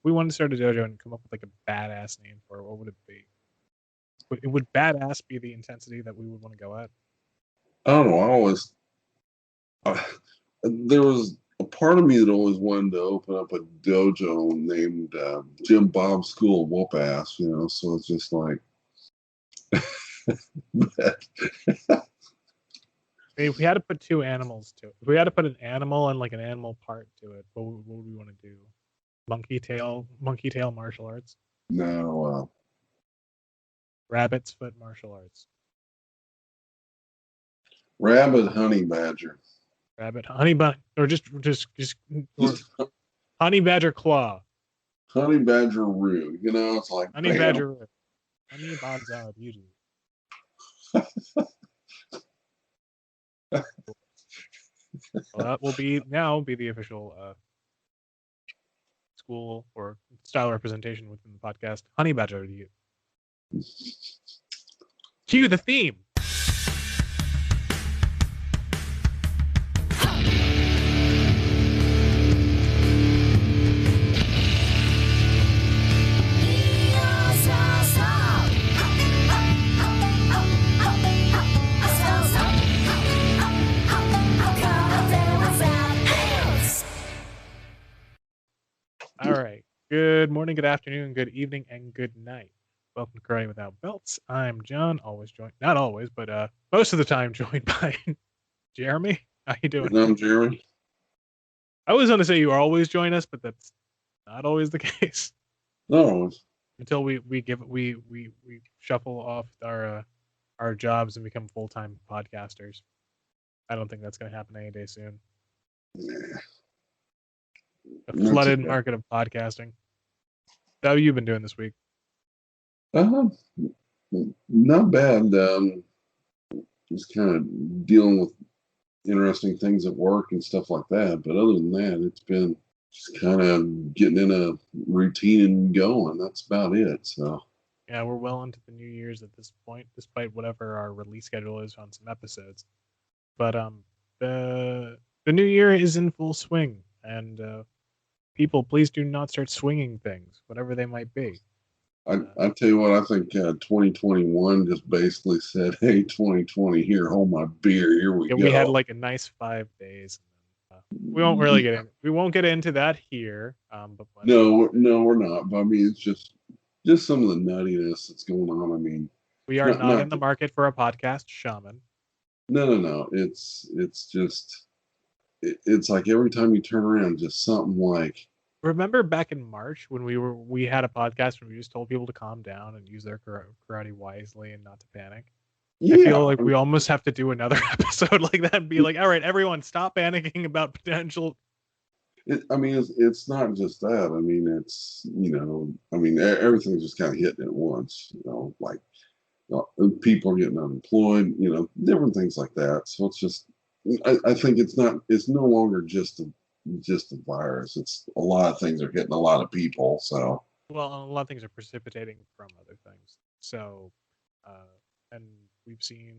we wanted to start a dojo and come up with like a badass name for it, what would it be? Would badass be the intensity that we would want to go at? I don't know. There was a part of me that always wanted to open up a dojo named Jim Bob's School of Whoop Ass, so it's just like, If we had to put two animals to it, if we had to put an animal and like an animal part to it, what would we want to do? Monkey tail martial arts? No. Rabbit's foot martial arts. Rabbit honey badger. Rabbit honey badger, or just or honey badger claw. Honey badger roo. It's like honey bam. Badger roo. Honey badger beauty. Well, that will be the official school or style representation within the podcast. Honey badger to you. Cue the theme. All right. Good morning, good afternoon, good evening, and good night. Welcome to Karate Without Belts. I'm John, not always, but most of the time joined by Jeremy. How you doing? I'm Jeremy. I was going to say you always join us, but that's not always the case. No. Until we shuffle off our jobs and become full-time podcasters. I don't think that's going to happen any day soon. Yeah. The flooded market of podcasting. How have you been doing this week? Not bad. Just kind of dealing with interesting things at work and stuff like that. But other than that, it's been just kind of getting in a routine and going. That's about it. So yeah, we're well into the New Year's at this point, despite whatever our release schedule is on some episodes. But the New Year is in full swing, and people, please do not start swinging things, whatever they might be. I tell you what, I think 2021 just basically said, "Hey, 2020, here, hold my beer. Here we go." We had like a nice 5 days. We won't really get in. We won't get into that here. But no, we're not. But I mean, it's just some of the nuttiness that's going on. I mean, we are not in the market for a podcast shaman. No. It's just it's like every time you turn around, just something like. Remember back in March when we had a podcast where we just told people to calm down and use their karate wisely and not to panic? Yeah, I feel like we almost have to do another episode like that and be like, all right, everyone, stop panicking about potential. It's not just that. I mean, it's, everything's just kind of hitting at once, like people are getting unemployed, different things like that. So it's just, I think it's no longer just a virus. It's a lot of things are hitting a lot of people. So a lot of things are precipitating from other things. So and we've seen,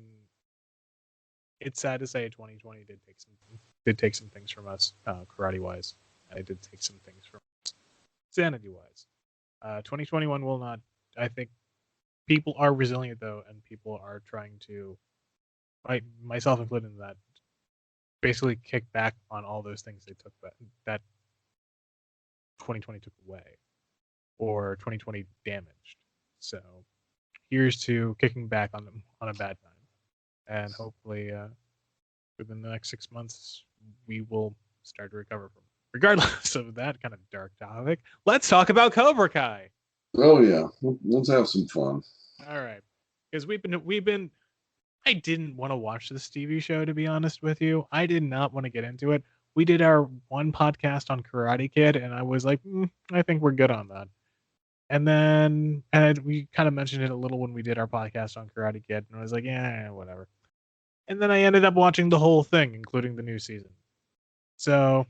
it's sad to say 2020 did take some things from us karate wise. It did take some things from us sanity wise. 2021 will not. I think people are resilient though, and people are trying to, myself included in that, basically kick back on all those things they took that 2020 took away or 2020 damaged. So here's to kicking back on them on a bad time, and hopefully within the next 6 months we will start to recover from it. Regardless of that kind of dark topic, let's talk about Cobra Kai. Oh yeah, let's have some fun. All right, because we've been I didn't want to watch this TV show, to be honest with you. I did not want to get into it. We did our one podcast on Karate Kid, and I was like, I think we're good on that. And then we kind of mentioned it a little when we did our podcast on Karate Kid, and I was like, yeah, whatever. And then I ended up watching the whole thing, including the new season. So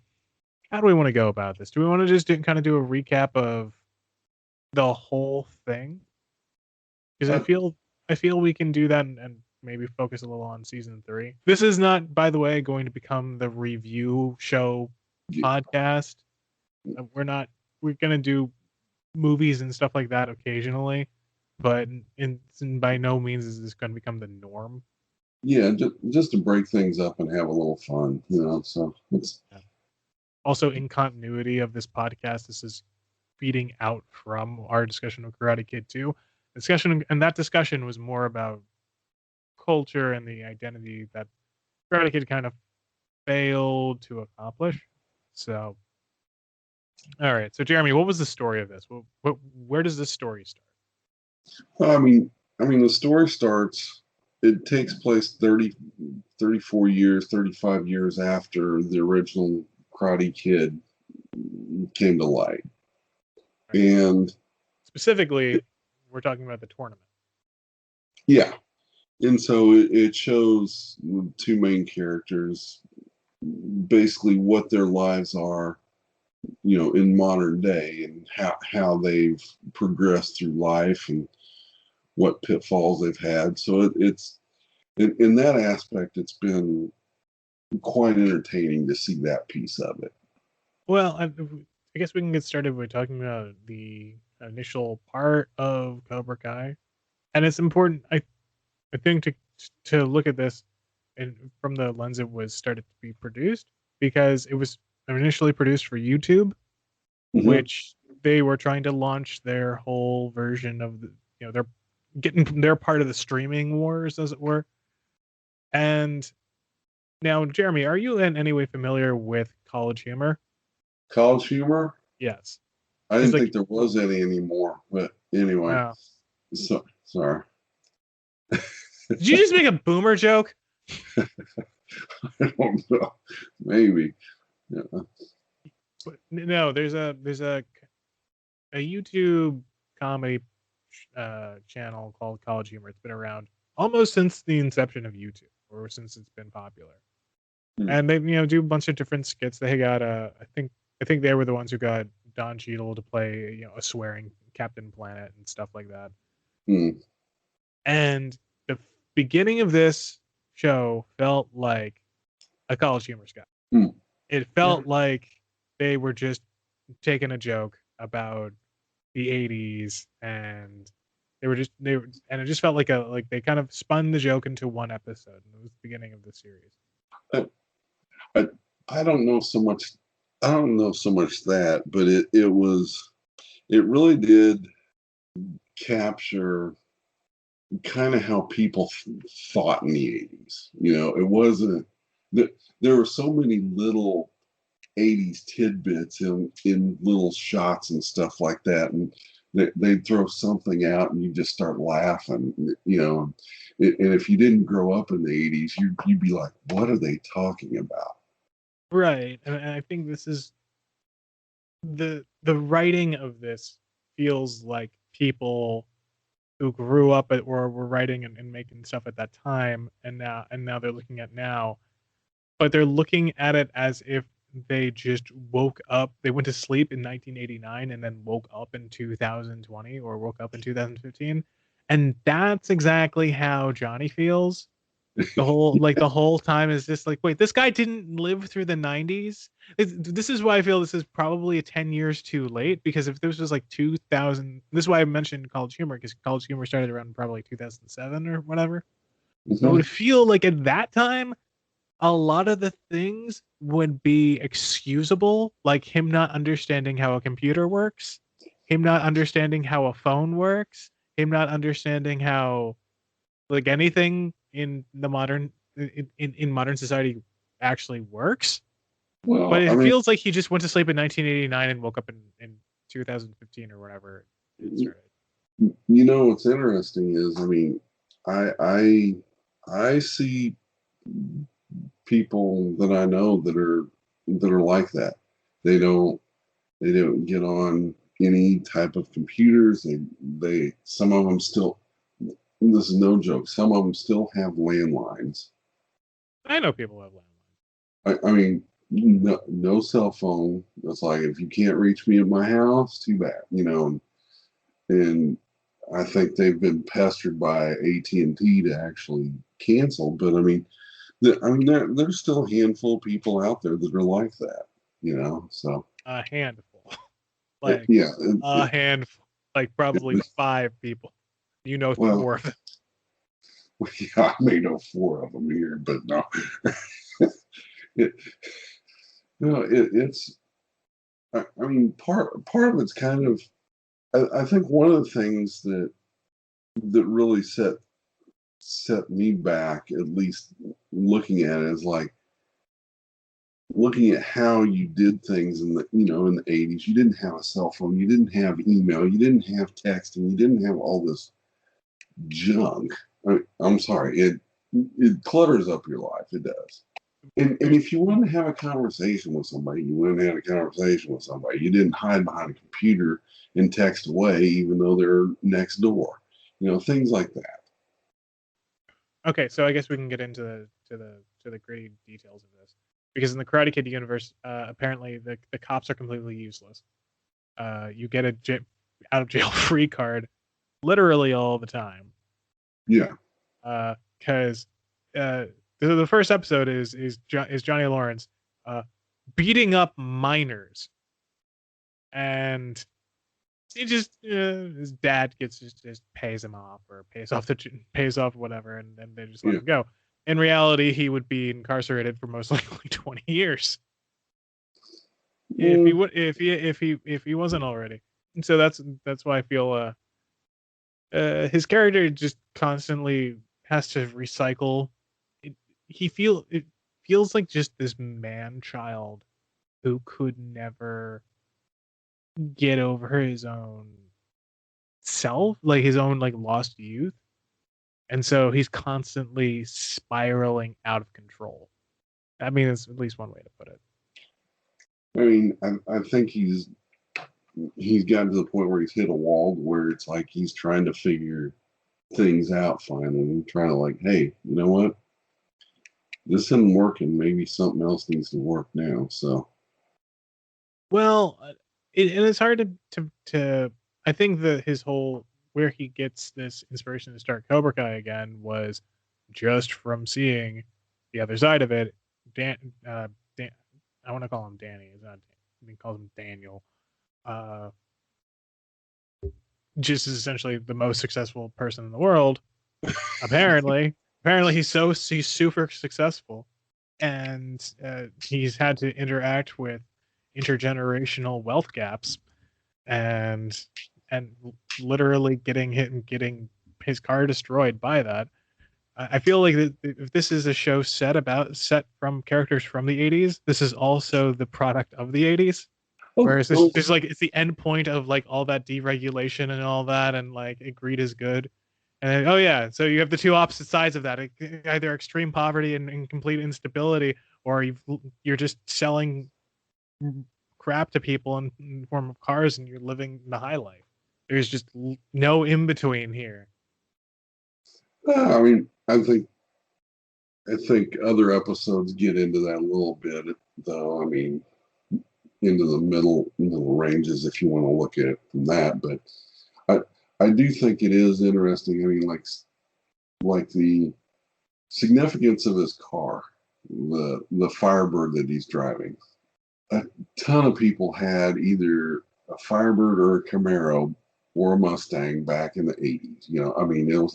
how do we want to go about this? Do we want to just kind of do a recap of the whole thing? Because I feel we can do that and maybe focus a little on season 3. This is not, by the way, going to become the review show podcast. We're going to do movies and stuff like that occasionally, but by no means is this going to become the norm. Yeah, just to break things up and have a little fun, So it's also in continuity of this podcast. This is feeding out from our discussion of Karate Kid 2. That discussion was more about culture and the identity that Karate Kid kind of failed to accomplish. So, all right. So, Jeremy, what was the story of this? Where does this story start? I mean, the story starts. It takes place 34 years, 35 years after the original Karate Kid came to light. Right. And specifically, we're talking about the tournament. Yeah. And so it shows the two main characters basically what their lives are, in modern day, and how they've progressed through life and what pitfalls they've had. So it's in that aspect, it's been quite entertaining to see that piece of it. Well, I guess we can get started by talking about the initial part of Cobra Kai, and it's important. I think to look at this and from the lens it was started to be produced, because it was initially produced for YouTube, which they were trying to launch their whole version of they're getting their part of the streaming wars, as it were. And now, Jeremy, are you in any way familiar with College Humor? College Humor? Yes. I didn't think there was any anymore, but anyway. Wow. Sorry. Did you just make a boomer joke? I don't know. Maybe. Yeah. But no, there's a YouTube comedy channel called College Humor. It's been around almost since the inception of YouTube, or since it's been popular. And they do a bunch of different skits. They got I think they were the ones who got Don Cheadle to play a swearing Captain Planet and stuff like that. And the beginning of this show felt like a College Humor sketch. It felt like they were just taking a joke about the 80s, and and it just felt like they kind of spun the joke into one episode, and it was the beginning of the series. I don't know so much that, but it really did capture kind of how people thought in the 80s. It wasn't that there were so many little 80s tidbits in little shots and stuff like that, and they'd throw something out and you just start laughing, and if you didn't grow up in the 80s, you'd be like, what are they talking about? Right. And I think this is the writing of this feels like people who grew up or were writing and making stuff at that time, and now they're looking at now, but they're looking at it as if they just woke up. They went to sleep in 1989 and then woke up in 2020, or woke up in 2015. And that's exactly how Johnny feels. The whole time is just like, wait, this guy didn't live through the 90s. This is why I feel this is probably 10 years too late, because if this was like 2000, this is why I mentioned College Humor, because College Humor started around probably 2007 or whatever. So it would feel like at that time, a lot of the things would be excusable, like him not understanding how a computer works, him not understanding how a phone works, him not understanding how like anything in the modern in modern society actually works. Well, but it feels like he just went to sleep in 1989 and woke up in 2015 or whatever it started. What's interesting is, I see people that I know that are like that. They don't get on any type of computers. They some of them still, this is no joke, some of them still have landlines. I know people have landlines. I mean, no cell phone. It's like, if you can't reach me at my house, too bad, and I think they've been pestered by AT&T to actually cancel. But there's still a handful of people out there that are like that, So a handful. like yeah, a handful, like probably 5 people. You know, well, 4 of them. yeah, I may know 4 of them here, but no, it, no, it's. I mean, part of it's kind of. I think one of the things that really set me back, at least looking at it, is like looking at how you did things in the 80s. You didn't have a cell phone, you didn't have email, you didn't have texting, you didn't have all this junk. I'm sorry, it clutters up your life. It does. And if you want to have a conversation with somebody, you went and had a conversation with somebody. You didn't hide behind a computer and text away, even though they're next door. Things like that. Okay, so I guess we can get into the gritty details of this, because in the Karate Kid universe, apparently the cops are completely useless. You get a out of jail free card literally all the time. Yeah. Because the first episode is Johnny Lawrence beating up minors, and he just his dad just pays him off, or pays off whatever, and then they just let Yeah. him go. In reality, he would be incarcerated for most likely 20 years if he wasn't already. And so that's why I feel his character just constantly has to recycle. It feels like just this man child who could never get over his own self, like his own like lost youth, and so he's constantly spiraling out of control. I mean, that's at least one way to put it. I mean, I think he's gotten to the point where he's hit a wall where it's like he's trying to figure things out finally, trying to like, hey, you know what? This isn't working. Maybe something else needs to work now. So, Well, and it's hard to. I think that his whole where he gets this inspiration to start Cobra Kai again was just from seeing the other side of it. Dan, Dan I want to call him Danny. It's not. He calls him Daniel. Uh, just is essentially the most successful person in the world. Apparently, he's super successful, and he's had to interact with intergenerational wealth gaps, and literally getting hit and getting his car destroyed by that. I feel like if this is a show set from characters from the 80s, this is also the product of the 80s. Whereas it's like it's the end point of like all that deregulation and all that, and like greed is good. And then, oh yeah, so you have the two opposite sides of that: either extreme poverty and complete instability, or you're just selling crap to people in the form of cars, and you're living the high life. There's just no in between here. I mean, I think other episodes get into that a little bit, though. I mean, into the middle ranges if you want to look at it from that. But I do think it is interesting. I mean, like the significance of his car, the Firebird that he's driving. A ton of people had either a Firebird or a Camaro or a Mustang back in the 80s. I mean, it was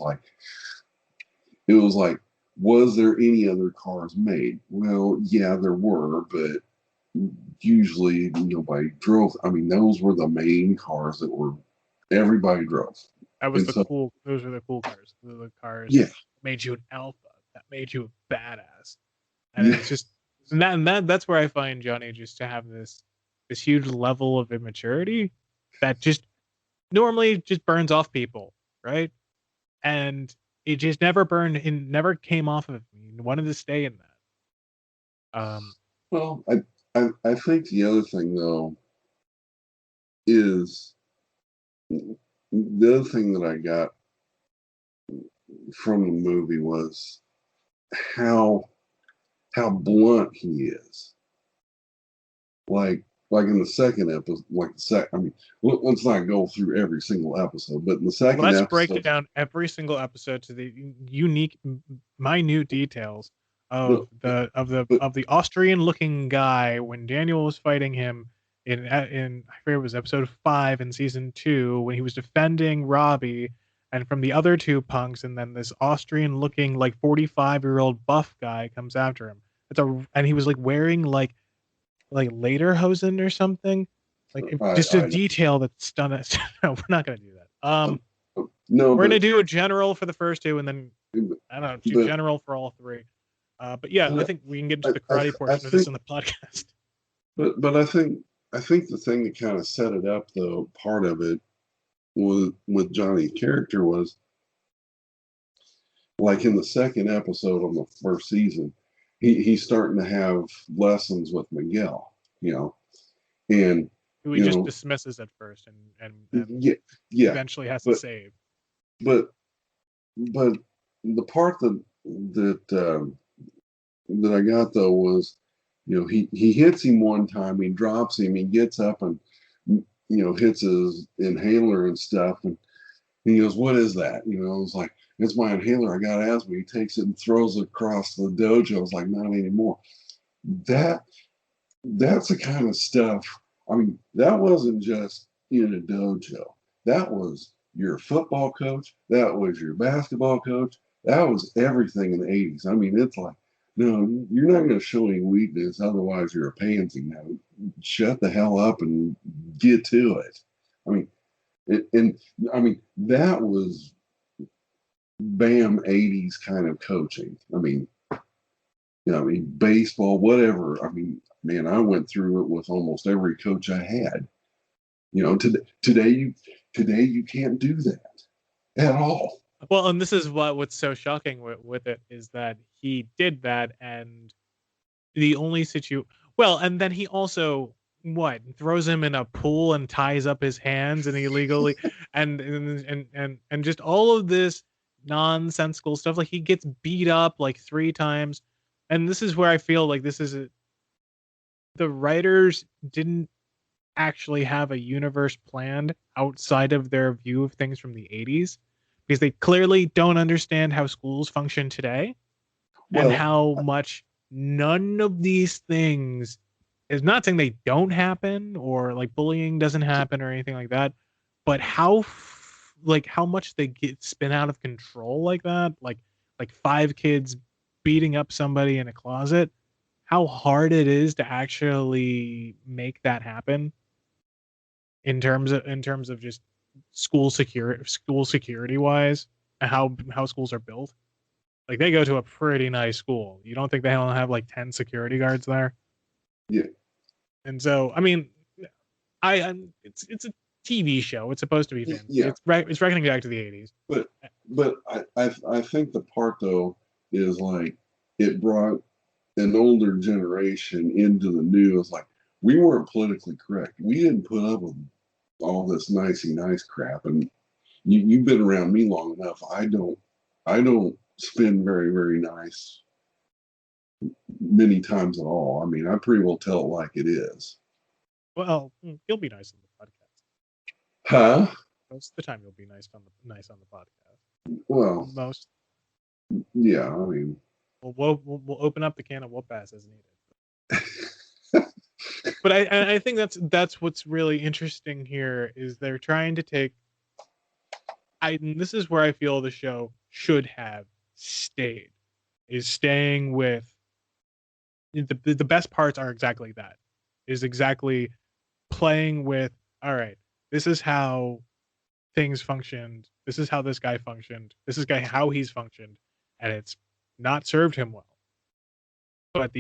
like, was there any other cars made? Well, yeah, there were, but usually nobody drove. I mean, those were the main cars that everybody drove. Those were the cool cars. The cars Yeah. that made you an alpha, that made you a badass. And it's just that's where I find Johnny just to have this huge level of immaturity that just normally just burns off people, right? And it just never never came off of me. He wanted to stay in that. Well, I think the other thing though is the other thing that I got from the movie was how blunt he is. Like in the second episode, I mean, let's not go through every single episode, but in the second let's episode, break it down every single episode to the unique, minute details of the Austrian looking guy when Daniel was fighting him I forget, it was episode 5 in season 2 when he was defending Robbie and from the other two punks, and then this Austrian looking like 45-year-old buff guy comes after him. And he was like wearing like lederhosen or something. Just a I detail that stunned us. No, we're not gonna do that. no, We're gonna do a general for the first two, and then I don't know, do but general for all three. But yeah, I but think we can get into I, the I, karate I portion of this think in the podcast. but I think the thing that kind of set it up, though, part of it was with Johnny's character was like in the second episode on the first season, he's starting to have lessons with Miguel, you know, and Who he you just know, dismisses at first, and yeah, yeah, eventually has to but save. but but the part that I got though was, he hits him one time, he drops him, he gets up and hits his inhaler and stuff, and he goes, "What is that?" I was like, "It's my inhaler. I got asthma." He takes it and throws it across the dojo. I was like, "Not anymore." That that's the kind of stuff. I mean, that wasn't just in a dojo. That was your football coach. That was your basketball coach. That was everything in the 80s. I mean, it's like, no, you're not going to show any weakness. Otherwise, you're a pansy. Now, shut the hell up and get to it. I mean, and I mean, that was bam 80s kind of coaching. Baseball, whatever. I mean, man, I went through it with almost every coach I had. Today you can't do that at all. Well, and this is what's so shocking with it is that he did that, and the only well, and then he also throws him in a pool and ties up his hands and illegally, and just all of this nonsensical stuff. Like he gets beat up like 3 times, and this is where I feel like the writers didn't actually have a universe planned outside of their view of things from the 80s, because they clearly don't understand how schools function today and Well, how much none of these things is not saying they don't happen or like bullying doesn't happen or anything like that, but how much they get spin out of control like that, like 5 kids beating up somebody in a closet, how hard it is to actually make that happen in terms of just school security wise, and how schools are built. Like they go to a pretty nice school. You don't think they don't have like 10 security guards there? yeah, And so, I mean, it's a TV show. It's supposed to be fancy. yeah, It's reckoning back to the 80s. but I think the part though is like it brought an older generation into the new. It's like we weren't politically correct. We didn't put up with all this nicey nice crap, and you've been around me long enough. I don't spin very, very nice many times at all. I mean, I pretty well tell it like it is. Well, you'll be nice on the podcast. Huh? Most of the time, you'll be nice on the podcast. Well, Most. yeah, I mean, We'll open up the can of whoop ass as needed. But I think that's what's really interesting here is they're trying to take. This is where I feel the show should have stayed, is staying with the best parts are exactly that, is exactly playing with, all right, this is how things functioned, this is how this guy functioned, this is how he's functioned, and it's not served him well, but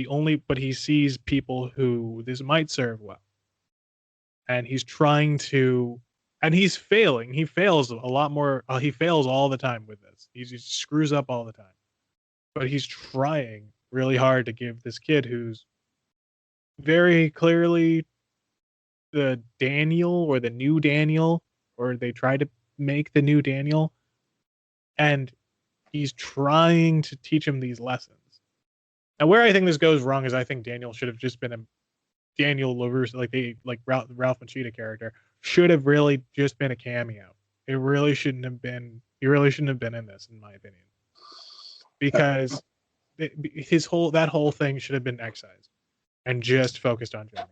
he sees people who this might serve well, and he's trying to, and he's failing. He fails a lot more. He fails all the time with this. He just screws up all the time. But he's trying really hard to give this kid who's very clearly the Daniel or the new Daniel, or they try to make the new Daniel, and he's trying to teach him these lessons. Now, where I think this goes wrong is I think Daniel should have just been a Daniel LaRusso, like Ralph Machida character, should have really just been a cameo. It really shouldn't have been. He really shouldn't have been in this, in my opinion, because that whole thing should have been excised and just focused on Jeremy.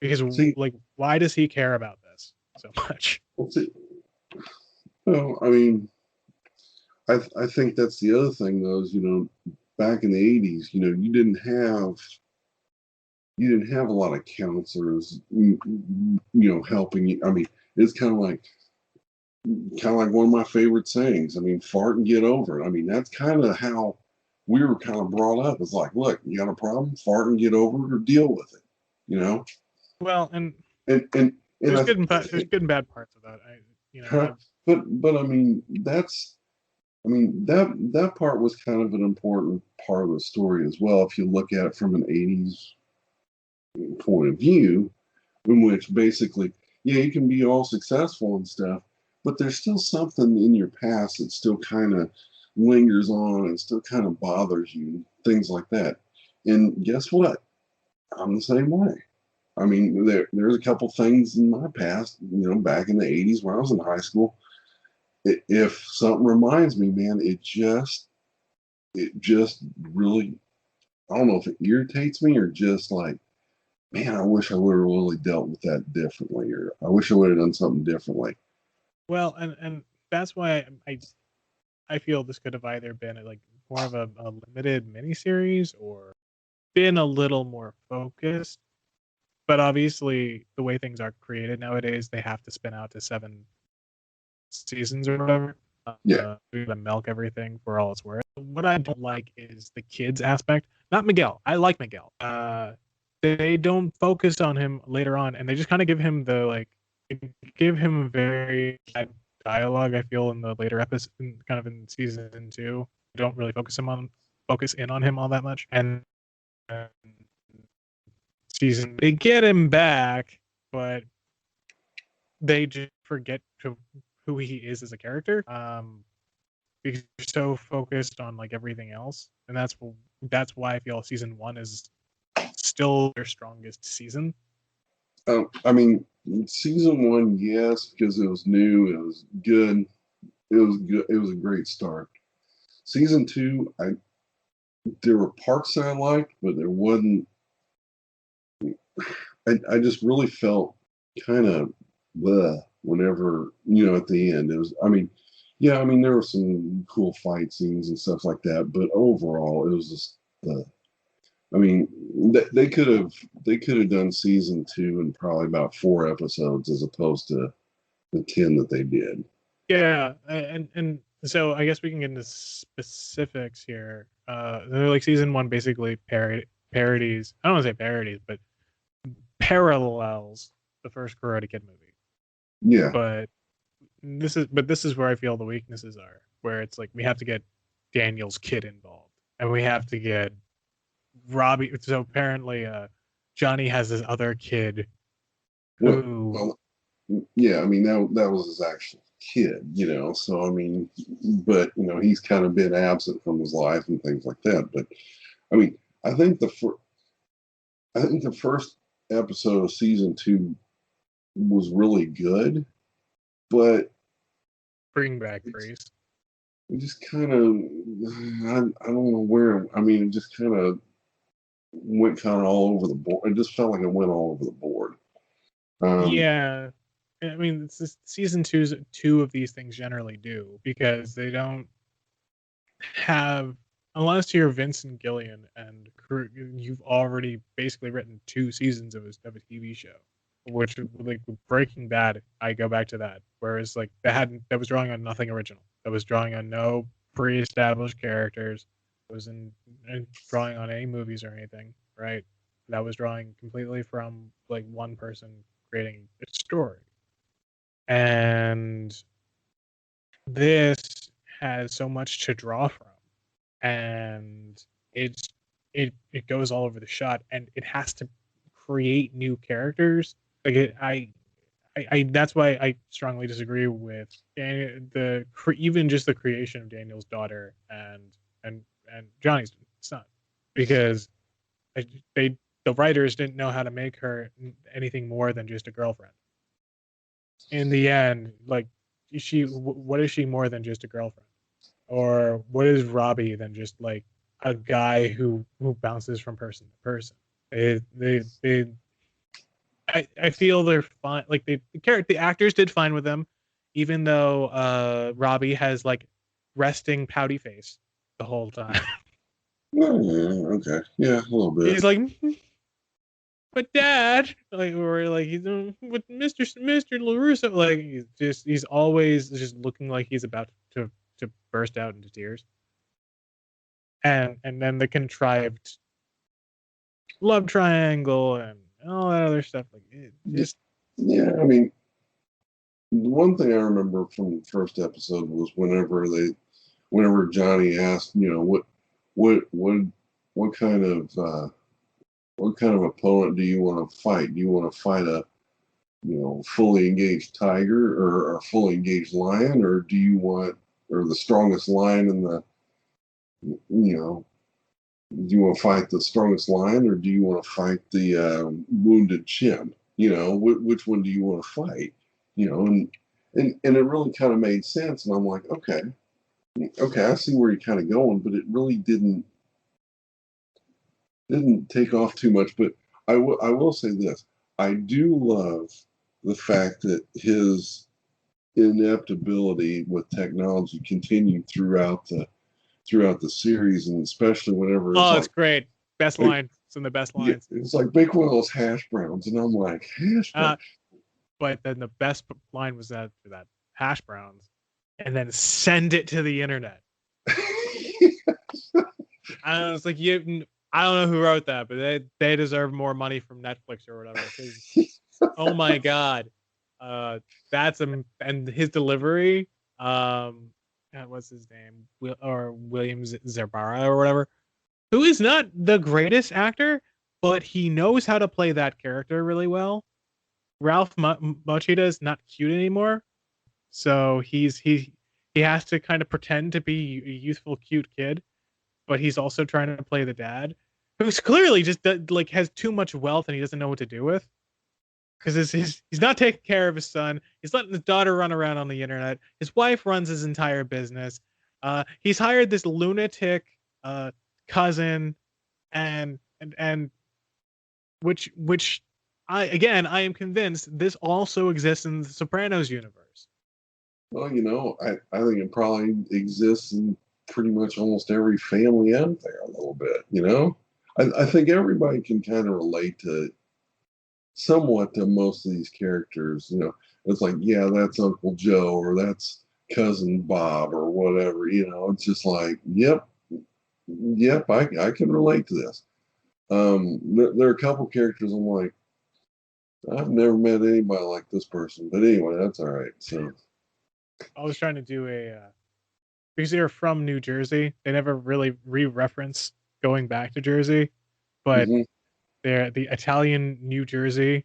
Because See, like, why does he care about this so much? well, see, well, I mean, I think that's the other thing though, is, back in the 80s, you didn't have a lot of counselors, helping you. I mean, it's kind of like one of my favorite sayings. I mean, fart and get over it. I mean, that's kind of how we were kind of brought up. It's like, look, you got a problem, fart and get over it or deal with it, you know? Well, and And there's good and bad parts of that. huh, but I mean, that part was kind of an important part of the story as well. If you look at it from an 80s point of view, in which basically, yeah, you can be all successful and stuff, but there's still something in your past that still kind of lingers on and still kind of bothers you, things like that. And guess what? I'm the same way. I mean, there's a couple things in my past, back in the 80s when I was in high school. If something reminds me, man, it just really, I don't know if it irritates me or just like, man, I wish I would have really dealt with that differently, or I wish I would have done something differently. well, and that's why I feel this could have either been like more of a limited miniseries or been a little more focused. But obviously, the way things are created nowadays, they have to spin out to 7 seasons or whatever. Yeah. We gotta milk everything for all it's worth. What I don't like is the kids aspect. Not Miguel. I like Miguel. They don't focus on him later on, and they just kind of give him give him a very bad dialogue. I feel in the later episode, kind of in season 2, don't really focus in on him all that much. And season they get him back, but they just forget who he is as a character. Because you're so focused on like everything else, and that's why I feel season 1 is still their strongest season. I mean, season one, yes, because it was new, it was good, it was good, it was a great start. Season two, there were parts that I liked, but there wasn't. I just really felt kind of the whenever at the end it was. I mean, yeah, I mean there were some cool fight scenes and stuff like that, but overall it was just the. I mean, they could have done season two in probably about 4 episodes as opposed to the 10 that they did. Yeah, and so I guess we can get into specifics here. They're like season 1 basically parodies. I don't want to say parodies, but parallels the first Karate Kid movie. Yeah. But this is where I feel the weaknesses are, where it's like we have to get Daniel's kid involved, and we have to get Robbie. So apparently, Johnny has this other kid who. Well, yeah. I mean that was his actual kid, So I mean, but he's kind of been absent from his life and things like that. But I mean, I think the first episode of season two was really good, but Bring back Freeze. it just kind of I don't know where. I mean, it just kind of went kind of all over the board. It just felt like it went all over the board. Yeah, I mean, it's just season two of these things generally do because they don't have, unless you're Vincent Gillian and you've already basically written 2 seasons of a TV show, which like Breaking Bad, I go back to that. Whereas like that was drawing on nothing original. That was drawing on no pre-established characters. It was in drawing on any movies or anything, right? That was drawing completely from like one person creating a story. And this has so much to draw from, and it goes all over the shot, and it has to create new characters. That's why I strongly disagree with even just the creation of Daniel's daughter and Johnny's son, because they the writers didn't know how to make her anything more than just a girlfriend. In the end, like what is she more than just a girlfriend? Or what is Robbie than just like a guy who bounces from person to person? They I feel they're fine. Like the actors did fine with them, even though Robbie has like resting pouty face the whole time. Oh, yeah, okay, yeah, a little bit. He's like, but Dad, like, or like he's with Mister Larusso, like he's always just looking like he's about to burst out into tears, and then the contrived love triangle and all that other stuff, like it just Yeah, I mean, one thing I remember from the first episode was whenever Johnny asked, what what what kind of what kind of opponent do you want to fight? Do you want to fight a fully engaged tiger or a fully engaged lion, or do you want or the strongest lion in the you know do you want to fight the strongest lion or do you want to fight the wounded chimp? Which one do you want to fight? And it really kind of made sense, and I'm like, okay, I see where you're kind of going, but it really didn't take off too much. But I will say this: I do love the fact that his inept ability with technology continued throughout the series, and especially whenever it's oh, it's like, great, best hey, line, some of the best yeah, lines. it's like bake one of those hash browns, and I'm like, hash Uh, browns. but then the best line was that for that hash browns, and then send it to the internet. I was like, I don't know who wrote that, but they deserve more money from Netflix or whatever. Oh my god, that's and his delivery. What's his name? William Zerbara or whatever, who is not the greatest actor, but he knows how to play that character really well. Ralph Mochida is not cute anymore, so he has to kind of pretend to be a youthful, cute kid, but he's also trying to play the dad, who's clearly just like has too much wealth and he doesn't know what to do with because he's not taking care of his son. He's letting his daughter run around on the internet. His wife runs his entire business. He's hired this lunatic uh, cousin, and which I am convinced this also exists in the Sopranos universe. Well, I think it probably exists in pretty much almost every family out there a little bit. I think everybody can kind of relate to somewhat to most of these characters. It's like, yeah, that's Uncle Joe or that's cousin Bob or whatever. It's just like, yep, I can relate to this. There are a couple characters I'm like, I've never met anybody like this person, but anyway, that's all right. So, I was trying to do because they're from New Jersey. They never really re-reference going back to Jersey, but mhm. they're the Italian New Jersey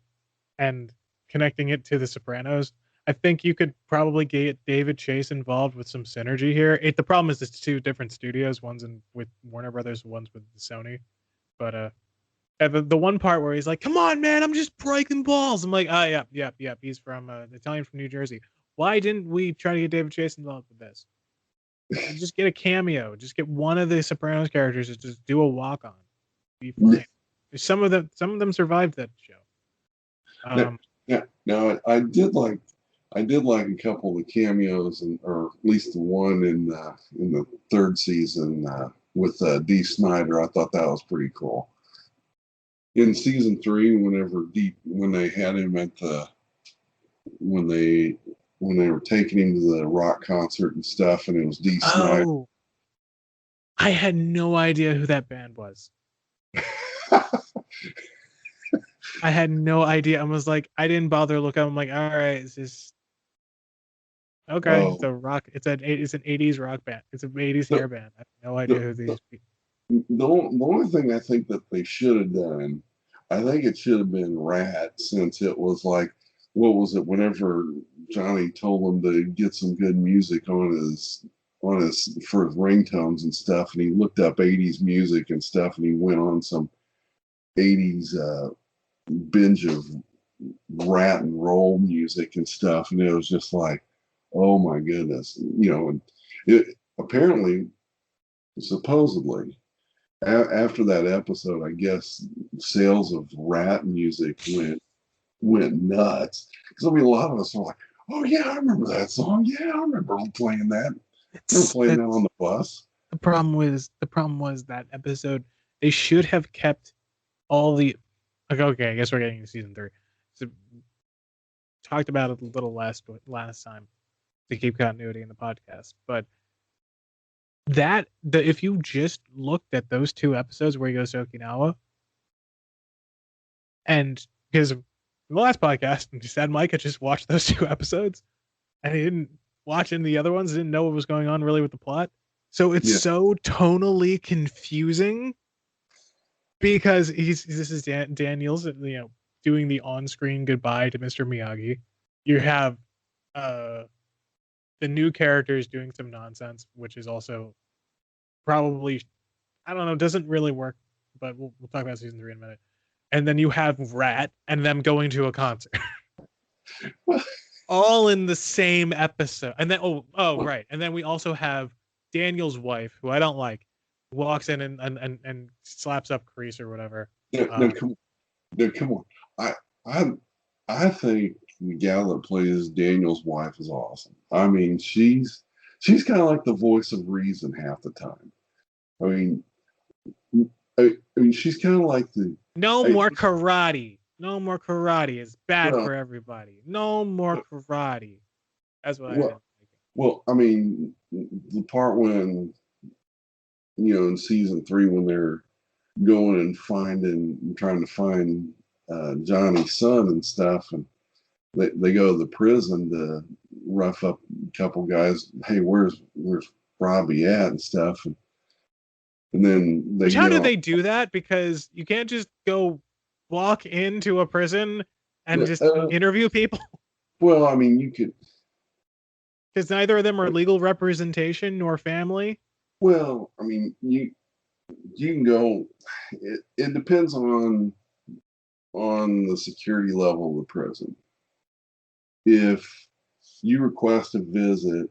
and connecting it to the Sopranos. I think you could probably get David Chase involved with some synergy here. The problem is it's two different studios. One's with Warner Brothers, one's with Sony. But the one part where he's like, "Come on, man, I'm just breaking balls." I'm like, "Ah, yeah. He's from Italian from New Jersey. Why didn't we try to get David Chase involved with this? Just get a cameo. Just get one of the Sopranos characters to just do a walk on. Be fine." Some of them survived that show. Now, now I did like a couple of the cameos, or at least the one in the third season with Dee Snider. I thought that was pretty cool. In season three, when they had him at the when they when they were taking him to the rock concert and stuff, and it was Dee Snider. Oh, I had no idea who that band was. I had no idea. I was like, I didn't bother to look up. I'm like, all right, it's just okay. It's Oh, a rock. It's an 80s rock band. It's an 80s the, hair band. I have no idea the, who the, these people. the only thing I think that they should have done, I think it should have been Rat, since it was like, what was it? Whenever Johnny told him to get some good music on his for his ringtones and stuff, and he looked up '80s music and stuff, and he went on some '80s binge of rat and roll music and stuff, and it was just like, oh my goodness. And apparently, supposedly, after that episode, I guess sales of rat music went went nuts. Because I mean, a lot of us were like, "Oh yeah, I remember that song. Yeah, I remember playing that. They were playing that on the bus." The problem was that episode. They should have kept all the. Okay, I guess we're getting to season 3. So, talked about it a little last time to keep continuity in the podcast, but if you just looked at those 2 episodes where he goes to Okinawa, and because in the last podcast, he said Mike had just watched those 2 episodes, and he didn't watch any of the other ones, didn't know what was going on really with the plot. So it's Yeah, so tonally confusing because this is Daniels, doing the on-screen goodbye to Mr. Miyagi. You have uh the new characters doing some nonsense, which is also probably, I don't know, doesn't really work, but we'll talk about season 3 in a minute. And then you have Rat and them going to a concert, all in the same episode. And then right, and then we also have Daniel's wife, who I don't like, walks in and slaps up Kreese or whatever. no, no, come, no, come on. I, I, I think the gal that plays Daniel's wife is awesome. I mean, she's kind of like the voice of reason half the time. I mean, I mean, she's kind of like the. No I, more karate. No more karate. It's bad well, for everybody. No more karate. That's what I did. well, well. I mean, the part when in season 3 when they're going and trying to find Johnny's son and stuff, and they go to the prison to rough up a couple guys. Hey, where's Robbie at and stuff, and then they Which, how get do off. they do that? Because you can't just go walk into a prison and just Uh, interview people. well, I mean, you could. Because neither of them are legal representation nor family. Well, I mean, you can go. It depends on the security level of the prison. If you request a visit,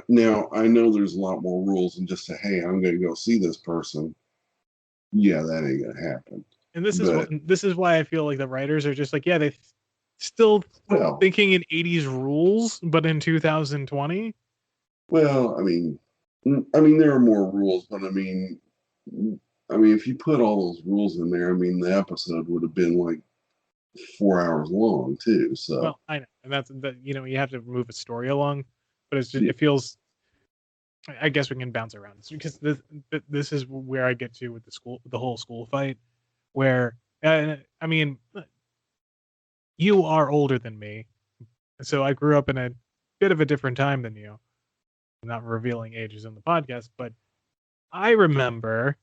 now I know there's a lot more rules than just say, "Hey, I'm going to go see this person." Yeah, that ain't going to happen. And But this is why I feel like the writers are just like, yeah, they still well, thinking in 80s rules, but in 2020. well, I mean, there are more rules, but I mean, if you put all those rules in there, I mean, the episode would have been like 4 hours long too. So Well, I know, and that's that. You have to move a story along, but yeah, it feels. I guess we can bounce around because this is where I get to with the whole school fight, where I mean, you are older than me, so I grew up in a bit of a different time than you. I'm not revealing ages on the podcast, but I remember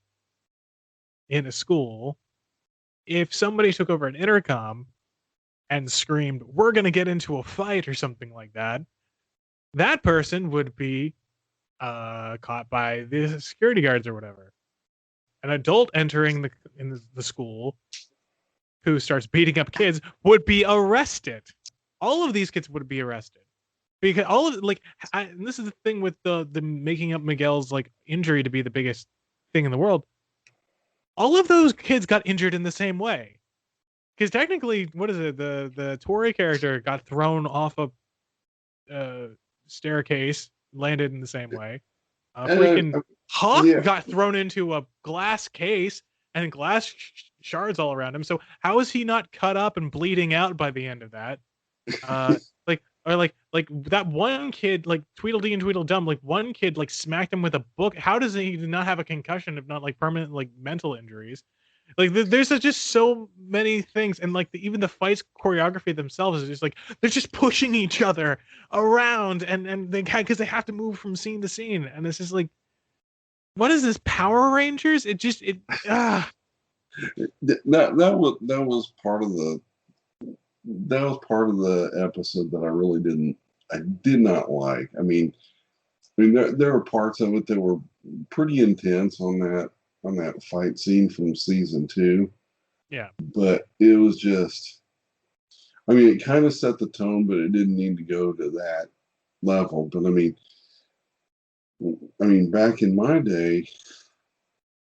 in a school, if somebody took over an intercom and screamed, "We're going to get into a fight" or something like that, that person would be caught by the security guards or whatever. An adult entering the school who starts beating up kids would be arrested. All of these kids would be arrested because all of and this is the thing with the making up Miguel's like injury to be the biggest thing in the world. All of those kids got injured in the same way because technically, what is it? The Tori character got thrown off a staircase, landed in the same way. and Freaking Hawk yeah, got thrown into a glass case and glass shards all around him. So how is he not cut up and bleeding out by the end of that? Uh, like that one kid, like Tweedledee and Tweedledum, like one kid like smacked him with a book. How does he not have a concussion if not like permanent like mental injuries? Like there's just so many things, and like even the fights choreography themselves is just like they're just pushing each other around, and they because they have to move from scene to scene, and it's just like, what is this, Power Rangers? It just it ah that was part of the episode that I did not like. I mean, there were parts of it that were pretty intense on that fight scene from season 2, yeah. but it was just. I mean, it kind of set the tone, but it didn't need to go to that level. But I mean, back in my day,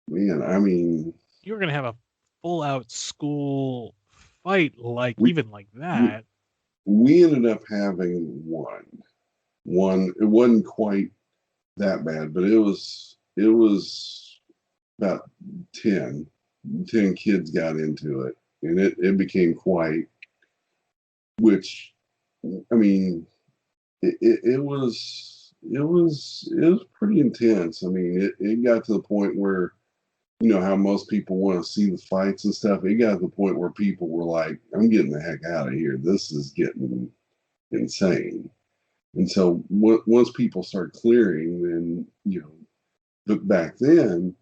man, I mean, You were gonna have a full out school fight like we, even like we that. we ended up having one. It wasn't quite that bad, but it was about 10 kids got into it, and it became quite, which, I mean, it was pretty intense. I mean, it got to the point where, how most people want to see the fights and stuff. It got to the point where people were like, I'm getting the heck out of here. This is getting insane. And so once people start clearing, then, but back then,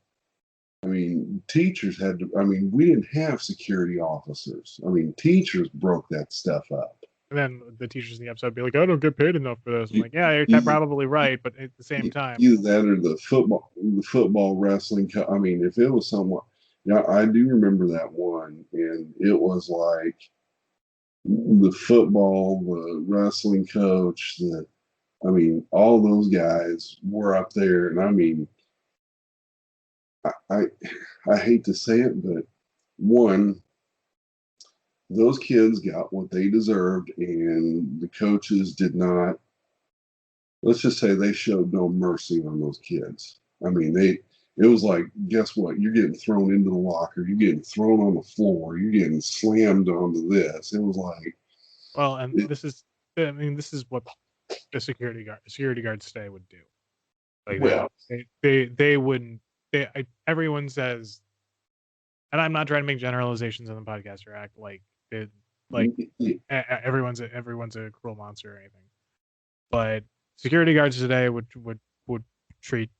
I mean, teachers had to, I mean, we didn't have security officers. I mean, teachers broke that stuff up. And then the teachers in the episode be like, I don't get paid enough for this. I'm You, like, yeah, you're you, probably right, but at the same time, Either that or the football wrestling. I mean, if it was somewhat, I do remember that one, and it was like the football, the wrestling coach, I mean, all those guys were up there, and I mean, I I hate to say it, but one, those kids got what they deserved, and the coaches did not. Let's just say they showed no mercy on those kids. I mean, it was like, guess what? You're getting thrown into the locker, you're getting thrown on the floor, you're getting slammed onto this. It was like, well, and it, this is what the security guards today would do. Like well, they wouldn't. Everyone says, and I'm not trying to make generalizations on the podcast or act like it, like everyone's a cruel monster or anything. But security guards today would treat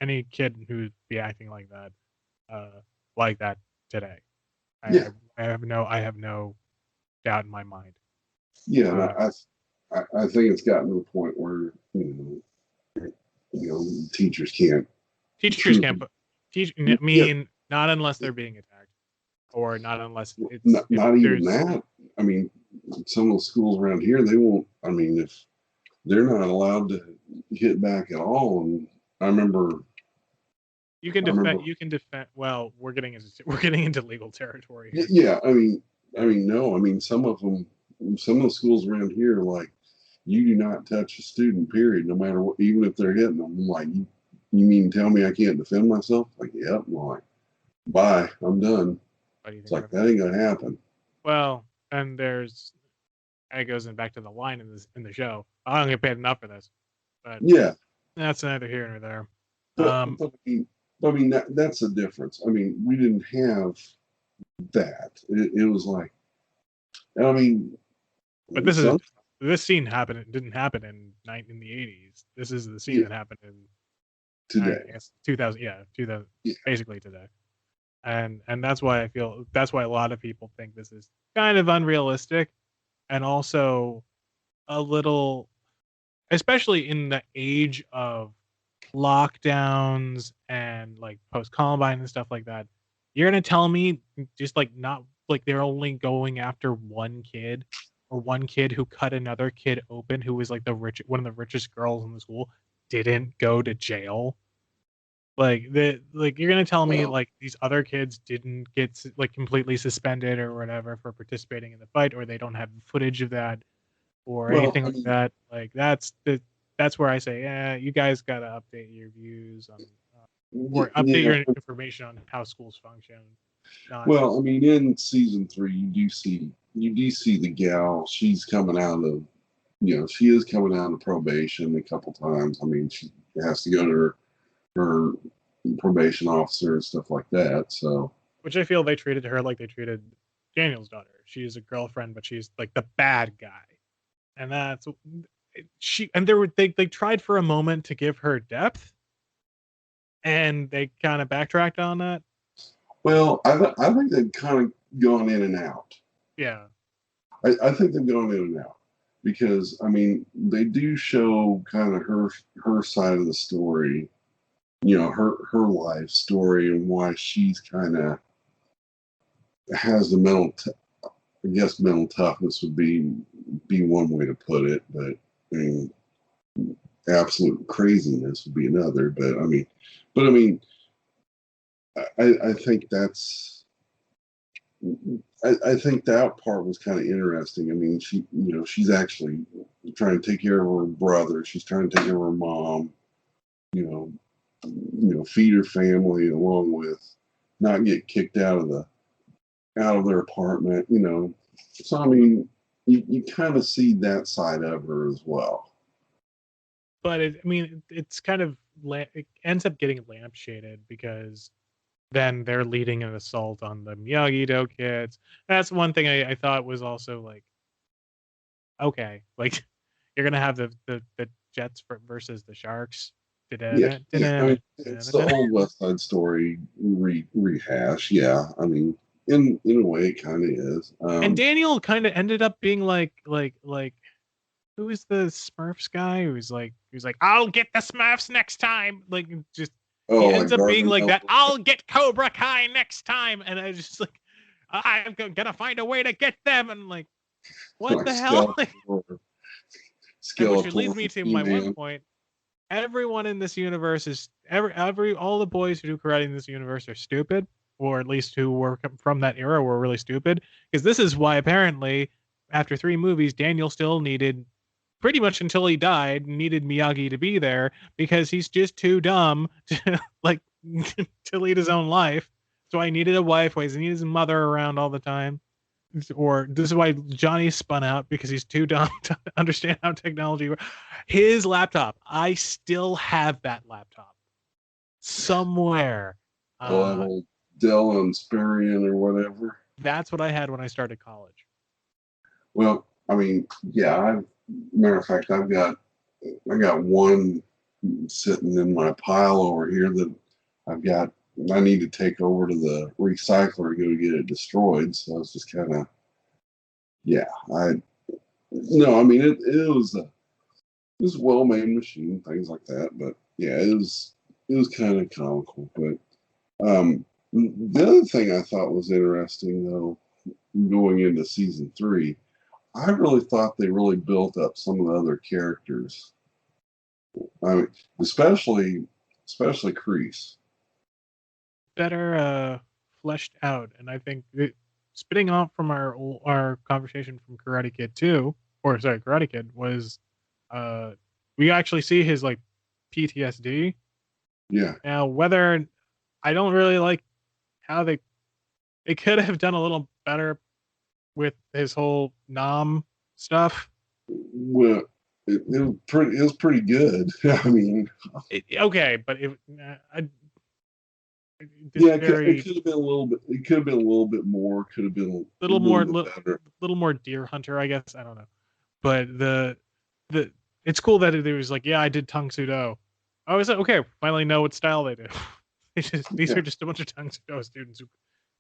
any kid who'd be acting like that today. yeah, I have no doubt in my mind. yeah. And Uh, I think it's gotten to the point where, teachers can't Teachers can't truly, put teach. I yeah, mean, not unless they're being attacked, or not unless it's if not even there's that. I mean, some of the schools around here, they won't. I mean, if they're not allowed to hit back at all, and I remember, I remember, you can defend. Well, we're getting into legal territory here. yeah. No. I mean, some of the schools around here, like, you do not touch a student, period, no matter what, even if they're hitting them. I'm like, you mean tell me I can't defend myself? Like, yep. I'm like, bye, I'm done. What do you It's think like, about that that? ain't gonna happen. Well, and it goes in back to the line in the show. I don't get paid enough for this, but Yeah, that's neither here nor there. but Um, that's the difference. I mean, we didn't have that. It was like, and I mean, but some this scene didn't happen in the 80s. This is the scene yeah, that happened in I today. guess 2000, yeah, 2000, Yeah, basically today. And that's why a lot of people think this is kind of unrealistic, and also a little, especially in the age of lockdowns and like post Columbine and stuff like that. You're gonna tell me just like not like they're only going after one kid, or one kid who cut another kid open, who was like one of the richest girls in the school, didn't go to jail? Like you're gonna tell me well, like these other kids didn't get like completely suspended or whatever for participating in the fight, or they don't have footage of that or well, anything I like mean, that? Like that's where I say, yeah, you guys gotta update your views on or update yeah. your information on how schools function. Not Well, I mean, in season 3, you do see the gal. She's coming out of, she is coming out of probation a couple times. I mean, she has to go to her probation officer and stuff like that. So which I feel they treated her like they treated Daniel's daughter. She's a girlfriend, but she's like the bad guy, and that's she. And they tried for a moment to give her depth, and they kind of backtracked on that. well, I think they've kind of gone in and out. Yeah, I think they've gone in and out because, I mean, they do show kind of her side of the story, her life story, and why she's kind of has the I guess mental toughness would be one way to put it, but I mean, absolute craziness would be another. But I mean, I think I think that part was kind of interesting. I mean, she's actually trying to take care of her brother. She's trying to take care of her mom. You know, feed her family along with not get kicked out of their apartment. So I mean, you kind of see that side of her as well. But it's kind of it ends up getting lampshaded because then they're leading an assault on the Miyagi-Do kids. That's one thing I thought was also like, okay, like you're gonna have the Jets versus the Sharks. Yeah, yeah. I mean, it's the old West Side Story rehash. Yeah, I mean, in a way, it kind of is. And Daniel kind of ended up being like who is the Smurfs guy? Who's like, I'll get the Smurfs next time. Like just he Oh, ends like up being like that. Gargamel. I'll get Cobra Kai next time, and I just like I'm gonna find a way to get them, and like what Like the hell? And which leads Skeletor, me to my one He-Man. point. Everyone in this universe is every all the boys who do karate in this universe are stupid, or at least who were from that era were really stupid. Because this is why apparently after 3 movies, Daniel still needed pretty much until he died needed Miyagi to be there because he's just too dumb to like to lead his own life. So I needed a wife. Why he needed his mother around all the time. Or this is why Johnny spun out because he's too dumb to understand how technology works. His laptop, I still have that laptop somewhere. Oh, that old Dell Inspiron or whatever. That's what I had when I started college. Well, I mean, yeah. Matter of fact, I got one sitting in my pile over here that I need to take over to the recycler to go get it destroyed. So it's just kind of, yeah. No, I mean, it was a well made machine, things like that. But yeah, it was kind of comical. But the other thing I thought was interesting though, going into season 3, I really thought they really built up some of the other characters. I mean, especially Kreese. Better fleshed out, and I think spitting off from our conversation from Karate Kid 2, or sorry, Karate Kid was we actually see his like PTSD. Yeah. Now, whether I don't really like how they could have done a little better with his whole Nam stuff. Well, it was pretty good. I mean, Okay, but yeah, very it could have been a little bit. It could have been a little bit more. Could have been a more bit better. little more Deer Hunter, I guess. I don't know, but the it's cool that it was like, yeah, I did Tung Sudo. I was like, okay, finally know what style they do. These Yeah. are just a bunch of Tung Sudo students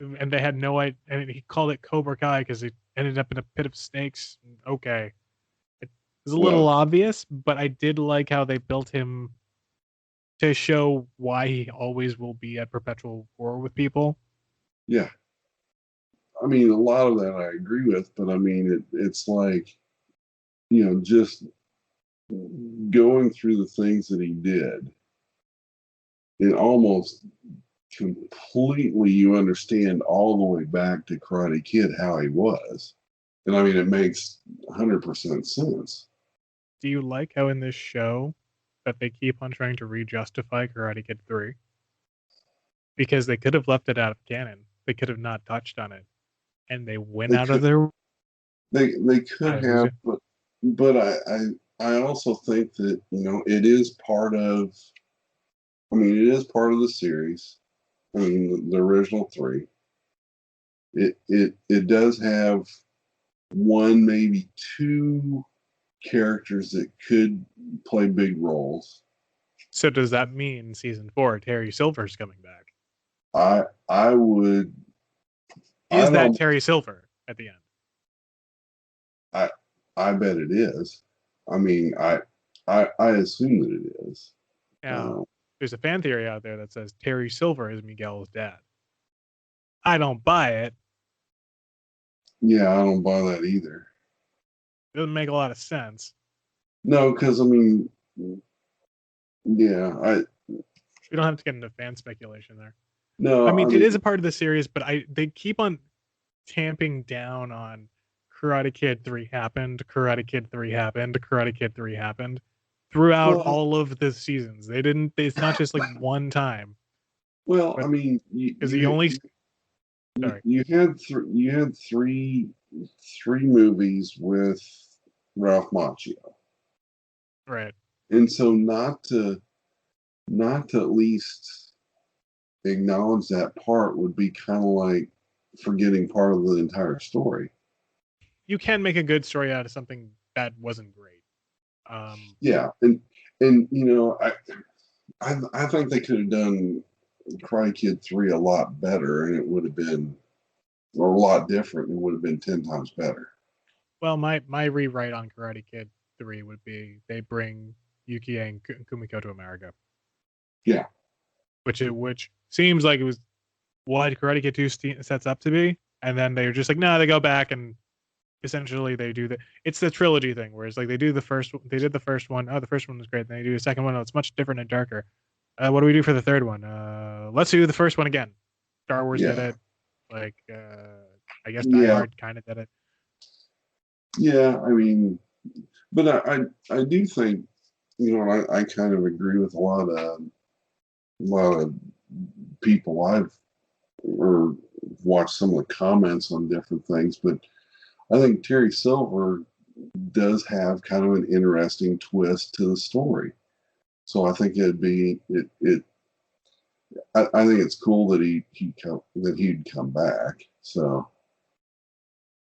and they had no idea. And he called it Cobra Kai because he ended up in a pit of snakes. Okay, it was a little Well, obvious, but I did like how they built him to show why he always will be at perpetual war with people. yeah. I mean, a lot of that I agree with, but I mean, it's like, just going through the things that he did, it almost completely you understand all the way back to Karate Kid how he was. And I mean, it makes 100% sense. Do you like how in this show that they keep on trying to re-justify Karate Kid 3? Because they could have left it out of canon. They could have not touched on it. And they went They out of could their they could have, but I also think that it is part of. I mean, it is part of the series. I mean, the original 3. It does have one, maybe 2 characters that could play big roles. So does that mean season 4, Terry Silver's coming back? I would. Is I'd that almost, Terry Silver at the end? I I bet it is. I mean, I assume that it is. Now, there's a fan theory out there that says Terry Silver is Miguel's dad. I don't buy it. Yeah, I don't buy that either. It doesn't make a lot of sense. No, because I mean, yeah, We don't have to get into fan speculation there. no, I mean, I it mean, is a part of the series, but they keep on. tamping down on Karate Kid 3 happened, Karate Kid 3 happened, Karate Kid 3 happened throughout Well, all of the seasons. They didn't. It's not just like one time, well, but I mean, because he only. Sorry. you had three movies with Ralph Macchio, Right. and so not to at least acknowledge that part would be kind of like forgetting part of the entire story. You can make a good story out of something that wasn't great. Yeah, and I think they could have done Karate Kid 3 a lot better, and it would have been or a lot different. It would have been 10 times better. Well, my rewrite on Karate Kid 3 would be they bring Yuki and Kumiko to America, Yeah, which seems like it was what Karate Kid 2 sets up to be, and then they're just like, no, they go back and essentially they do it's the trilogy thing, where it's like they did the first one. Oh, the first one was great. Then they do the second one. Oh, it's much different and darker. What do we do for the third one? Let's do the first one again. Star Wars did yeah, it. Like, I guess Die yeah, Hard kind of did it. yeah. I mean, but I do think I kind of agree with a lot of people I've or watched some of the comments on different things, but I think Terry Silver does have kind of an interesting twist to the story. So I think I think it's cool that he'd come back. So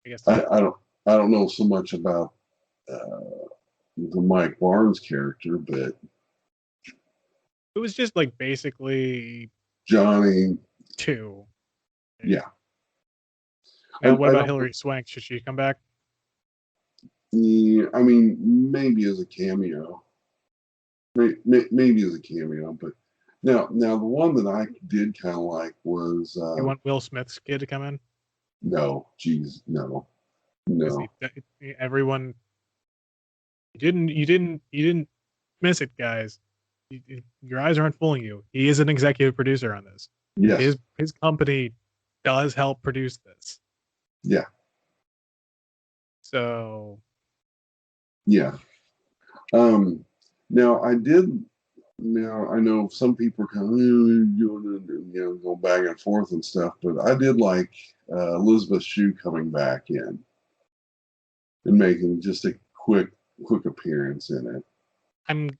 I guess I, I don't I don't know so much about the Mike Barnes character, but it was just like basically Johnny, two. yeah. Now, what I about don't. Hilary Swank? Should she come back? Yeah, I mean, maybe as a cameo, maybe as a cameo, but now the one that I did kind of like was You want Will Smith's kid to come in? no, geez, no, Because no, everyone you didn't miss it, guys. Your eyes aren't fooling you. He is an executive producer on this. yes, His company does help produce this. yeah, So yeah. Now I did. Now I know some people are kind of go back and forth and stuff, but I did like Elizabeth Shue coming back in and making just a quick appearance in it. I'm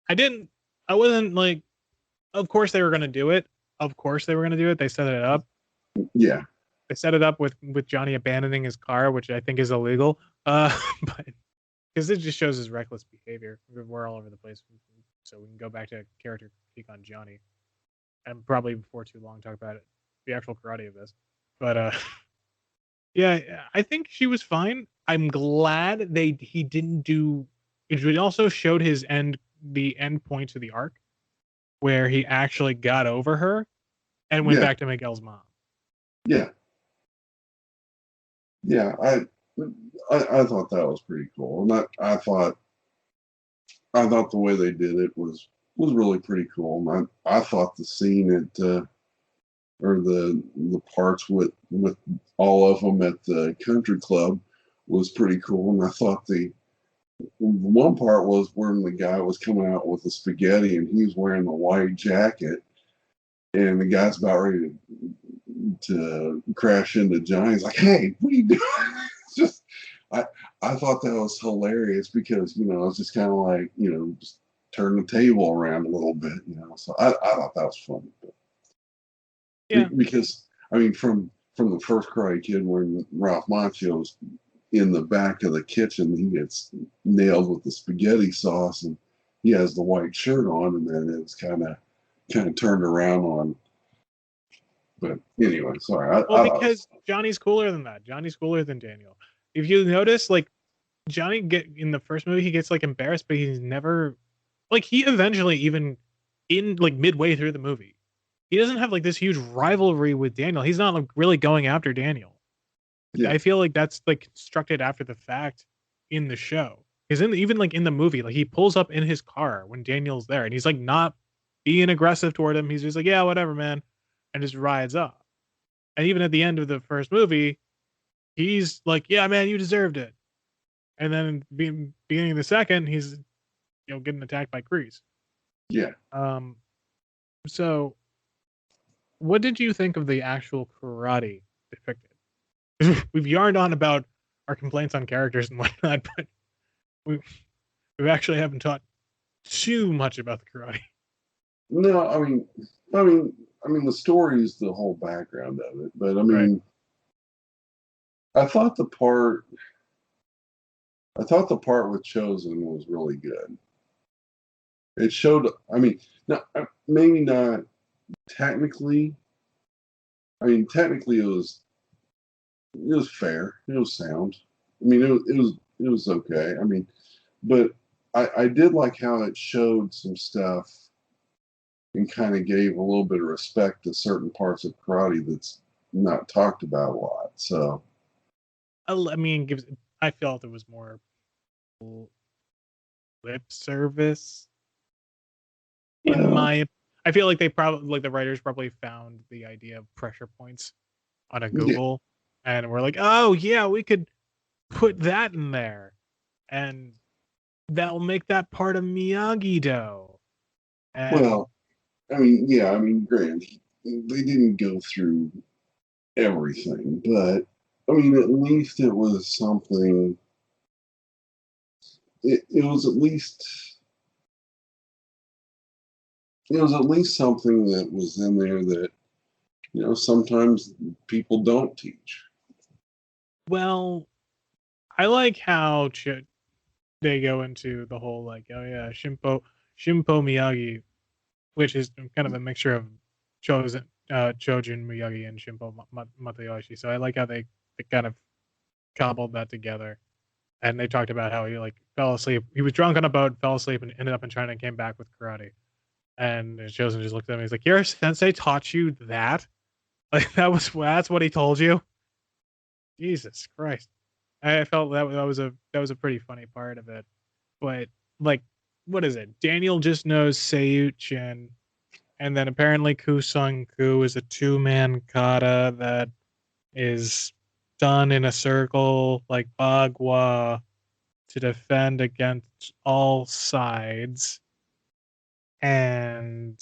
I didn't I wasn't like, of course they were gonna do it. Of course they were gonna do it. They set it up. Yeah, They set it up with Johnny abandoning his car, which I think is illegal. But because it just shows his reckless behavior. We're all over the place, so we can go back to character critique on Johnny, and probably before too long talk about it, the actual karate of this. But yeah, I think she was fine. I'm glad he didn't do. It also showed the end point to the arc, where he actually got over her and went yeah, back to Miguel's mom. yeah, yeah. I thought that was pretty cool, and I thought the way they did it was really pretty cool. And I thought the scene at or the parts with all of them at the country club was pretty cool. And I thought the one part was when the guy was coming out with the spaghetti and he was wearing the white jacket, and the guy's about ready to crash into Johnny. He's like, "Hey, what are you doing?" It's just I I thought that was hilarious because it's just kind of like just turn the table around a little bit. So I thought that was funny. But Yeah, because I mean, from the first Karate Kid, when Ralph Macchio's in the back of the kitchen, he gets nailed with the spaghetti sauce, and he has the white shirt on, and then it's kind of turned around on. But anyway, sorry. well, because Johnny's cooler than that. Johnny's cooler than Daniel. If you notice, like Johnny get in the first movie, he gets like embarrassed, but he's never like he eventually even in like midway through the movie, he doesn't have like this huge rivalry with Daniel. He's not like really going after Daniel. Yeah, I feel like that's like constructed after the fact in the show. Because even like in the movie, like he pulls up in his car when Daniel's there, and he's like not being aggressive toward him. He's just like, yeah, whatever, man, and just rides off. And even at the end of the first movie, he's like, "Yeah, man, you deserved it." And then beginning of the second, he's getting attacked by Kreese. Yeah. So what did you think of the actual karate depicted? We've yarned on about our complaints on characters and whatnot, but we actually haven't talked too much about the karate. No, I mean, the story is the whole background of it. But I Right. mean, I thought the part, I thought the part with Chosen was really good. It showed. I mean, not maybe not technically. I mean, technically, it was fair. It was sound. I mean, it was okay. I mean, but I did like how it showed some stuff and kind of gave a little bit of respect to certain parts of karate that's not talked about a lot. So I mean, I felt it was more lip service in well, my. I feel like they probably like the writers probably found the idea of pressure points on a yeah. Google, and we're like, oh yeah, we could put that in there, and that'll make that part of Miyagi Do. And Well, I mean, yeah. I mean, granted, they didn't go through everything, but I mean, at least it was something. It was at least something that was in there that sometimes people don't teach. well, I like how they go into the whole like, oh yeah, Shimpo Miyagi, which is kind of a mixture of Chojun Miyagi and Shimpo Matayoshi. So I like how they kind of cobbled that together. And they talked about how he like fell asleep. He was drunk on a boat, fell asleep, and ended up in China and came back with karate. And Chosen just looked at him. He's like, "Your sensei taught you that? Like that's what he told you?" Jesus Christ! I felt that was a pretty funny part of it. But like, what is it? Daniel just knows Seiyuchin, and then apparently Kusung Ku is a two-man kata that is done in a circle like Bagua to defend against all sides. And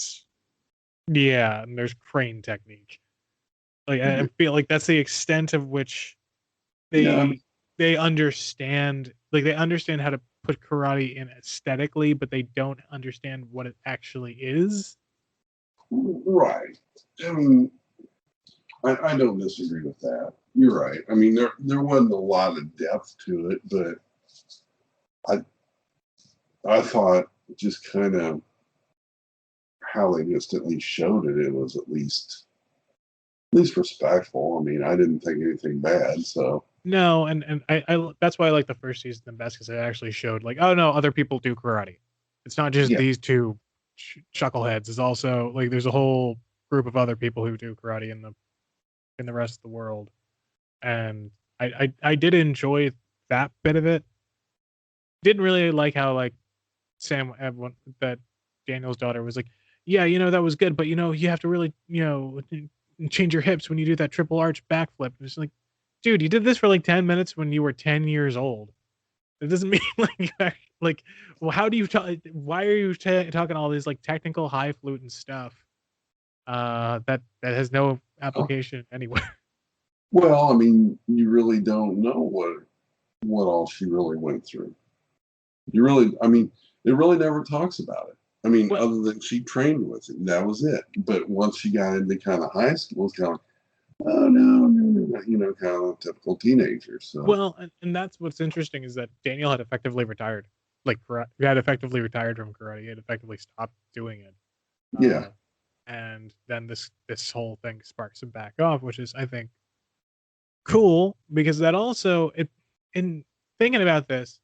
yeah, and there's crane technique. Like I feel like that's the extent of which Yeah, they understand, like they understand how to put karate in aesthetically, but they don't understand what it actually is. right. I mean, I don't disagree with that. You're right. I mean, there wasn't a lot of depth to it, but I I thought just kind of how they just at least showed it. It was at least respectful. I mean, I didn't think anything bad. So No, and I that's why I like the first season the best because it actually showed like, oh no, other people do karate. It's not just yeah, these two chuckleheads. It's also like there's a whole group of other people who do karate in the rest of the world. And I did enjoy that bit of it. Didn't really like how like Sam everyone that Daniel's daughter was like, yeah, that was good, but you have to really change your hips when you do that triple arch backflip. It's like, dude, you did this for like 10 minutes when you were 10 years old. It doesn't mean like well, how do you talk? Why are you talking all this like technical highfalutin stuff? That has no oh, application anywhere. well, I mean, you really don't know what all she really went through. I mean, it really never talks about it. I mean, Well, other than she trained with it, that was it. But once she got into kind of high school, it's kind of, oh no, no, no, kind of typical teenager. So and that's what's interesting is that Daniel had effectively retired. Like, he had effectively retired from karate. He had effectively stopped doing it. yeah, Uh, and then this whole thing sparks him back off, which is I think cool because that also it in thinking about this,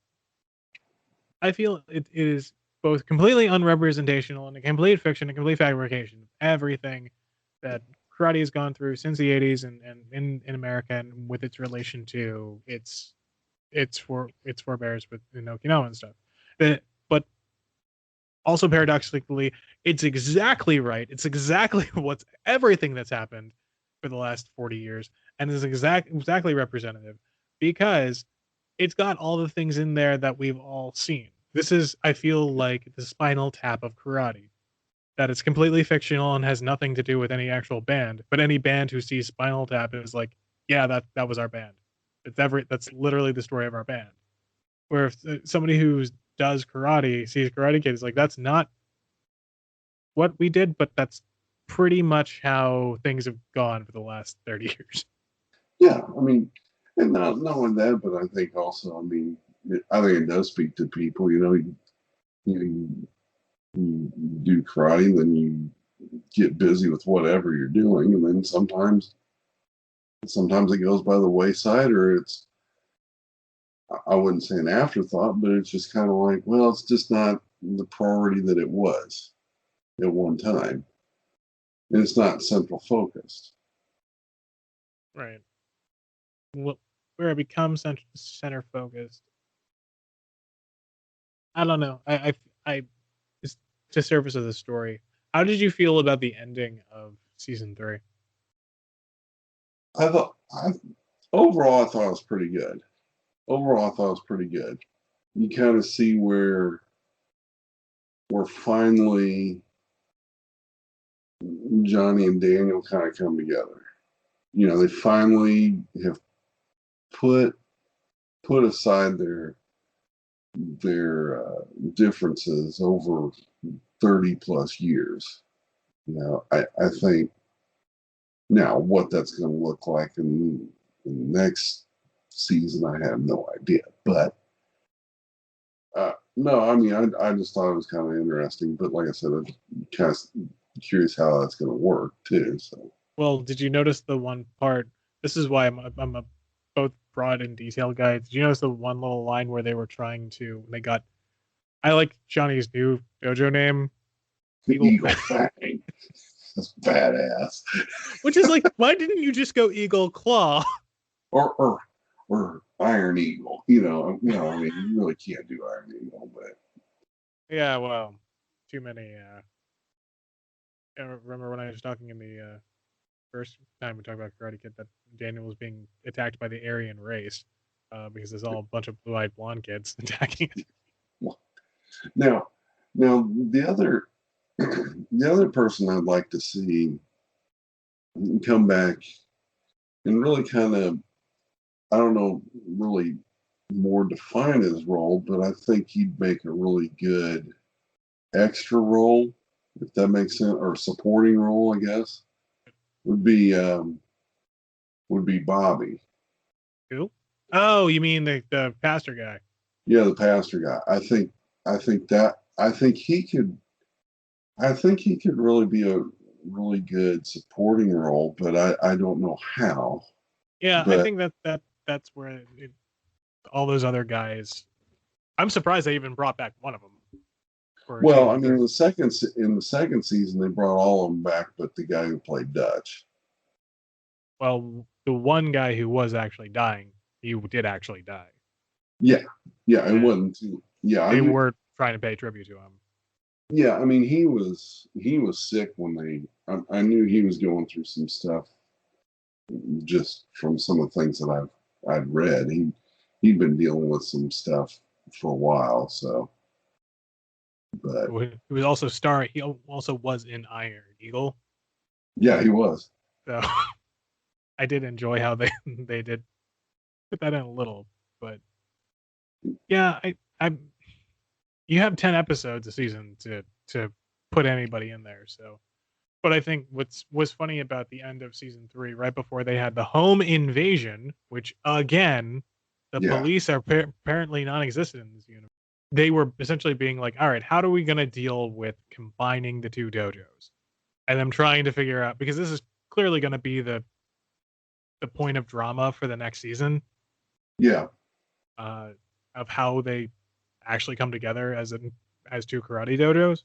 I feel it is both completely unrepresentational and a complete fiction, a complete fabrication of everything that karate has gone through since the 80s and in America and with its relation to its forebears with Okinawa and stuff. But also paradoxically, it's exactly right. It's exactly what's everything that's happened for the last 40 years, and is exactly representative because it's got all the things in there that we've all seen. This is, I feel like, the Spinal Tap of karate. That it's completely fictional and has nothing to do with any actual band. But any band who sees Spinal Tap is like, yeah, that was our band. That's literally the story of our band. Where if somebody who does karate sees Karate Kid, is like, that's not what we did, but that's pretty much how things have gone for the last 30 years. Yeah, I mean, and not only that, but I think also, I mean, I think it does speak to people. You do karate, then you get busy with whatever you're doing, and then sometimes it goes by the wayside, or it's, I wouldn't say an afterthought, but it's just kind of like, well, it's just not the priority that it was at one time, and it's not central focused. Right. Where it becomes center focused. I don't know. I just to surface of the story. How did you feel about the ending of season 3? I thought, overall, I thought it was pretty good. Overall, I thought it was pretty good. You kind of see where we're finally Johnny and Daniel kind of come together. They finally have put aside their differences over 30 plus years. I think now what that's going to look like in the next season, I have no idea. But no, I mean, I just thought it was kind of interesting. But like I said, I'm kind of curious how that's going to work too. So, well, did you notice the one part? This is why I'm a both broad and detailed guy. Did you notice the one little line where they were trying to? They got. I like Johnny's new dojo name, Eagle Fang. That's badass. Which is like, why didn't you just go Eagle Claw? Or Iron Eagle. I mean, you really can't do Iron Eagle, but yeah, well, too many. I remember when I was talking in the first time we talked about Karate Kid that Daniel was being attacked by the Aryan race because there's all a bunch of blue-eyed blonde kids attacking it. Now the other person I'd like to see come back and really kind of, I don't know, really more define his role, but I think he'd make a really good extra role, if that makes sense, or supporting role, I guess, would be Bobby. Who? Oh, you mean the pastor guy? Yeah, the pastor guy. I think he could really be a really good supporting role, but I don't know how. Yeah, But I think that's where all those other guys. I'm surprised they even brought back one of them. Well, I mean, in the second season, they brought all of them back, but the guy who played Dutch. Well, the one guy who was actually dying, he did actually die. Yeah, it wasn't too. Yeah, they were trying to pay tribute to him. Yeah, I mean, he was sick when I knew he was going through some stuff, just from some of the things that I'd read. He'd been dealing with some stuff for a while, so. But he was also starring. He also was in Iron Eagle. Yeah, he was. So I did enjoy how they did put that in a little, but yeah, I'm. You have 10 episodes a season to put anybody in there, so. But I think was funny about the end of season 3, right before they had the home invasion, which again, the police are apparently non-existent in this universe. They were essentially being like, all right, how are we going to deal with combining the two dojos? And I'm trying to figure out, because this is clearly going to be the point of drama for the next season. Yeah. Of how they actually come together as two karate dojos.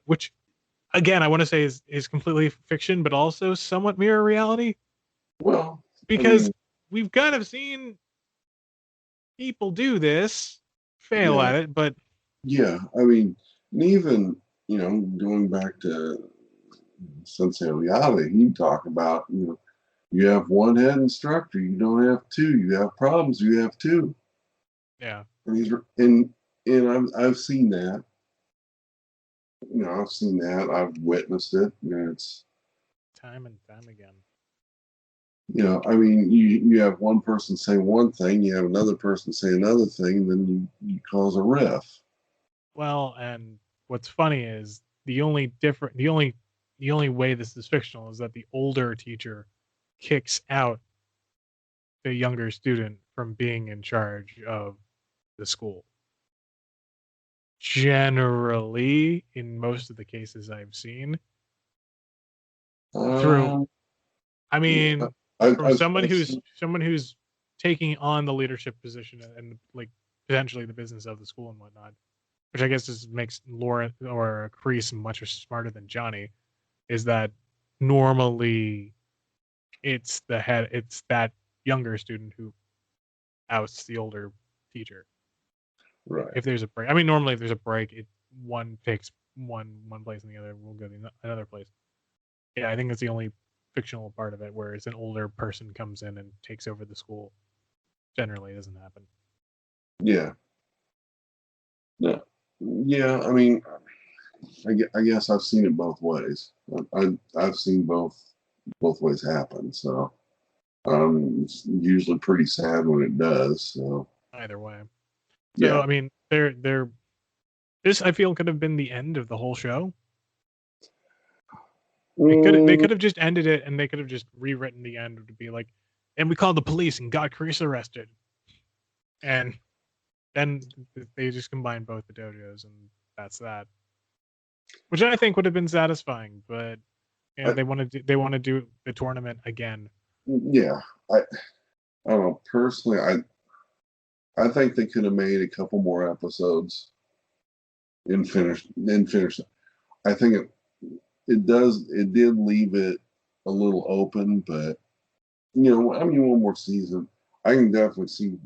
Which, again, I want to say is completely fiction, but also somewhat mirror reality. Well, because we've kind of seen people do this, fail at it, but yeah, I mean, even going back to Sensei Oyata, he'd talk about, you have one head instructor, you don't have two. You have problems, you have two. Yeah. And I've seen that. I've seen that. I've witnessed it. It's Time and time again. I mean, you have one person say one thing, you have another person say another thing, and then you cause a riff. Well, and what's funny is the only way this is fictional is that the older teacher kicks out the younger student from being in charge of the school. Generally, in most of the cases I've seen, through Um, I yeah, mean, from someone I've who's seen, taking on the leadership position and like potentially the business of the school and whatnot, which I guess makes Laura or Kreese much smarter than Johnny, is that normally it's that younger student who ousts the older teacher. right. If there's a break, I mean, normally if there's a break, one takes one place and the other will go to another place. Yeah, I think that's the only fictional part of it, where it's an older person comes in and takes over the school. Generally, it doesn't happen. Yeah. No. Yeah. I mean, I guess I've seen it both ways. I've seen both ways happen. So it's usually pretty sad when it does. So Either way. So yeah. I mean, this I feel could have been the end of the whole show. They could Mm, have just ended it, and they could have just rewritten the end to be like, and we called the police and got Chris arrested, and then they just combined both the dojos, and that's that. Which I think would have been satisfying, but I, they want to do the tournament again. yeah. I don't know. Personally, I think they could have made a couple more episodes and finished. I think it did leave it a little open, but I mean, one more season. I can definitely see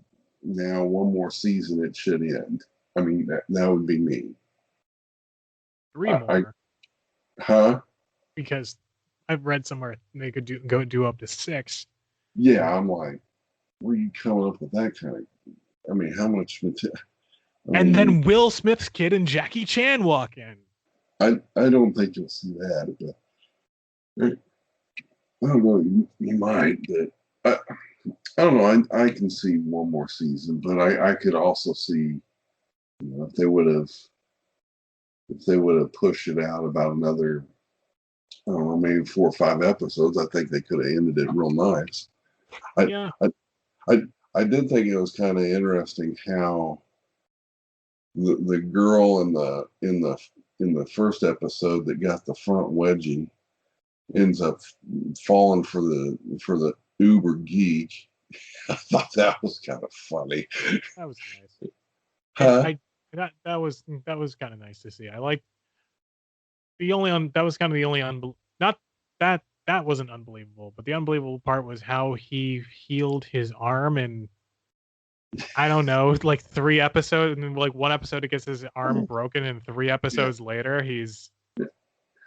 now one more season it should end. I mean, that would be me. Three I more, huh? because I've read somewhere they could do up to six, Yeah, and I'm like, where are you coming up with that kind of? I mean, how much material? I and mean, then Will Smith's kid and Jackie Chan walk in. I don't think you'll see that, but I don't know. You might, but I don't know. I can see one more season, but I could also see, if they would have pushed it out about another, I don't know, maybe 4 or 5 episodes, I think they could have ended it real nice. I Yeah, I I, I did think it was kind of interesting how the girl in the first episode that got the front wedgie ends up falling for the uber geek. I thought that was kind of funny. that was nice. Huh? That was kind of nice to see. I like the only un, that was kind of the only not that wasn't unbelievable, but the unbelievable part was how he healed his arm in, I don't know, like 3 episodes, and then like one episode he gets his arm broken, and 3 episodes later he's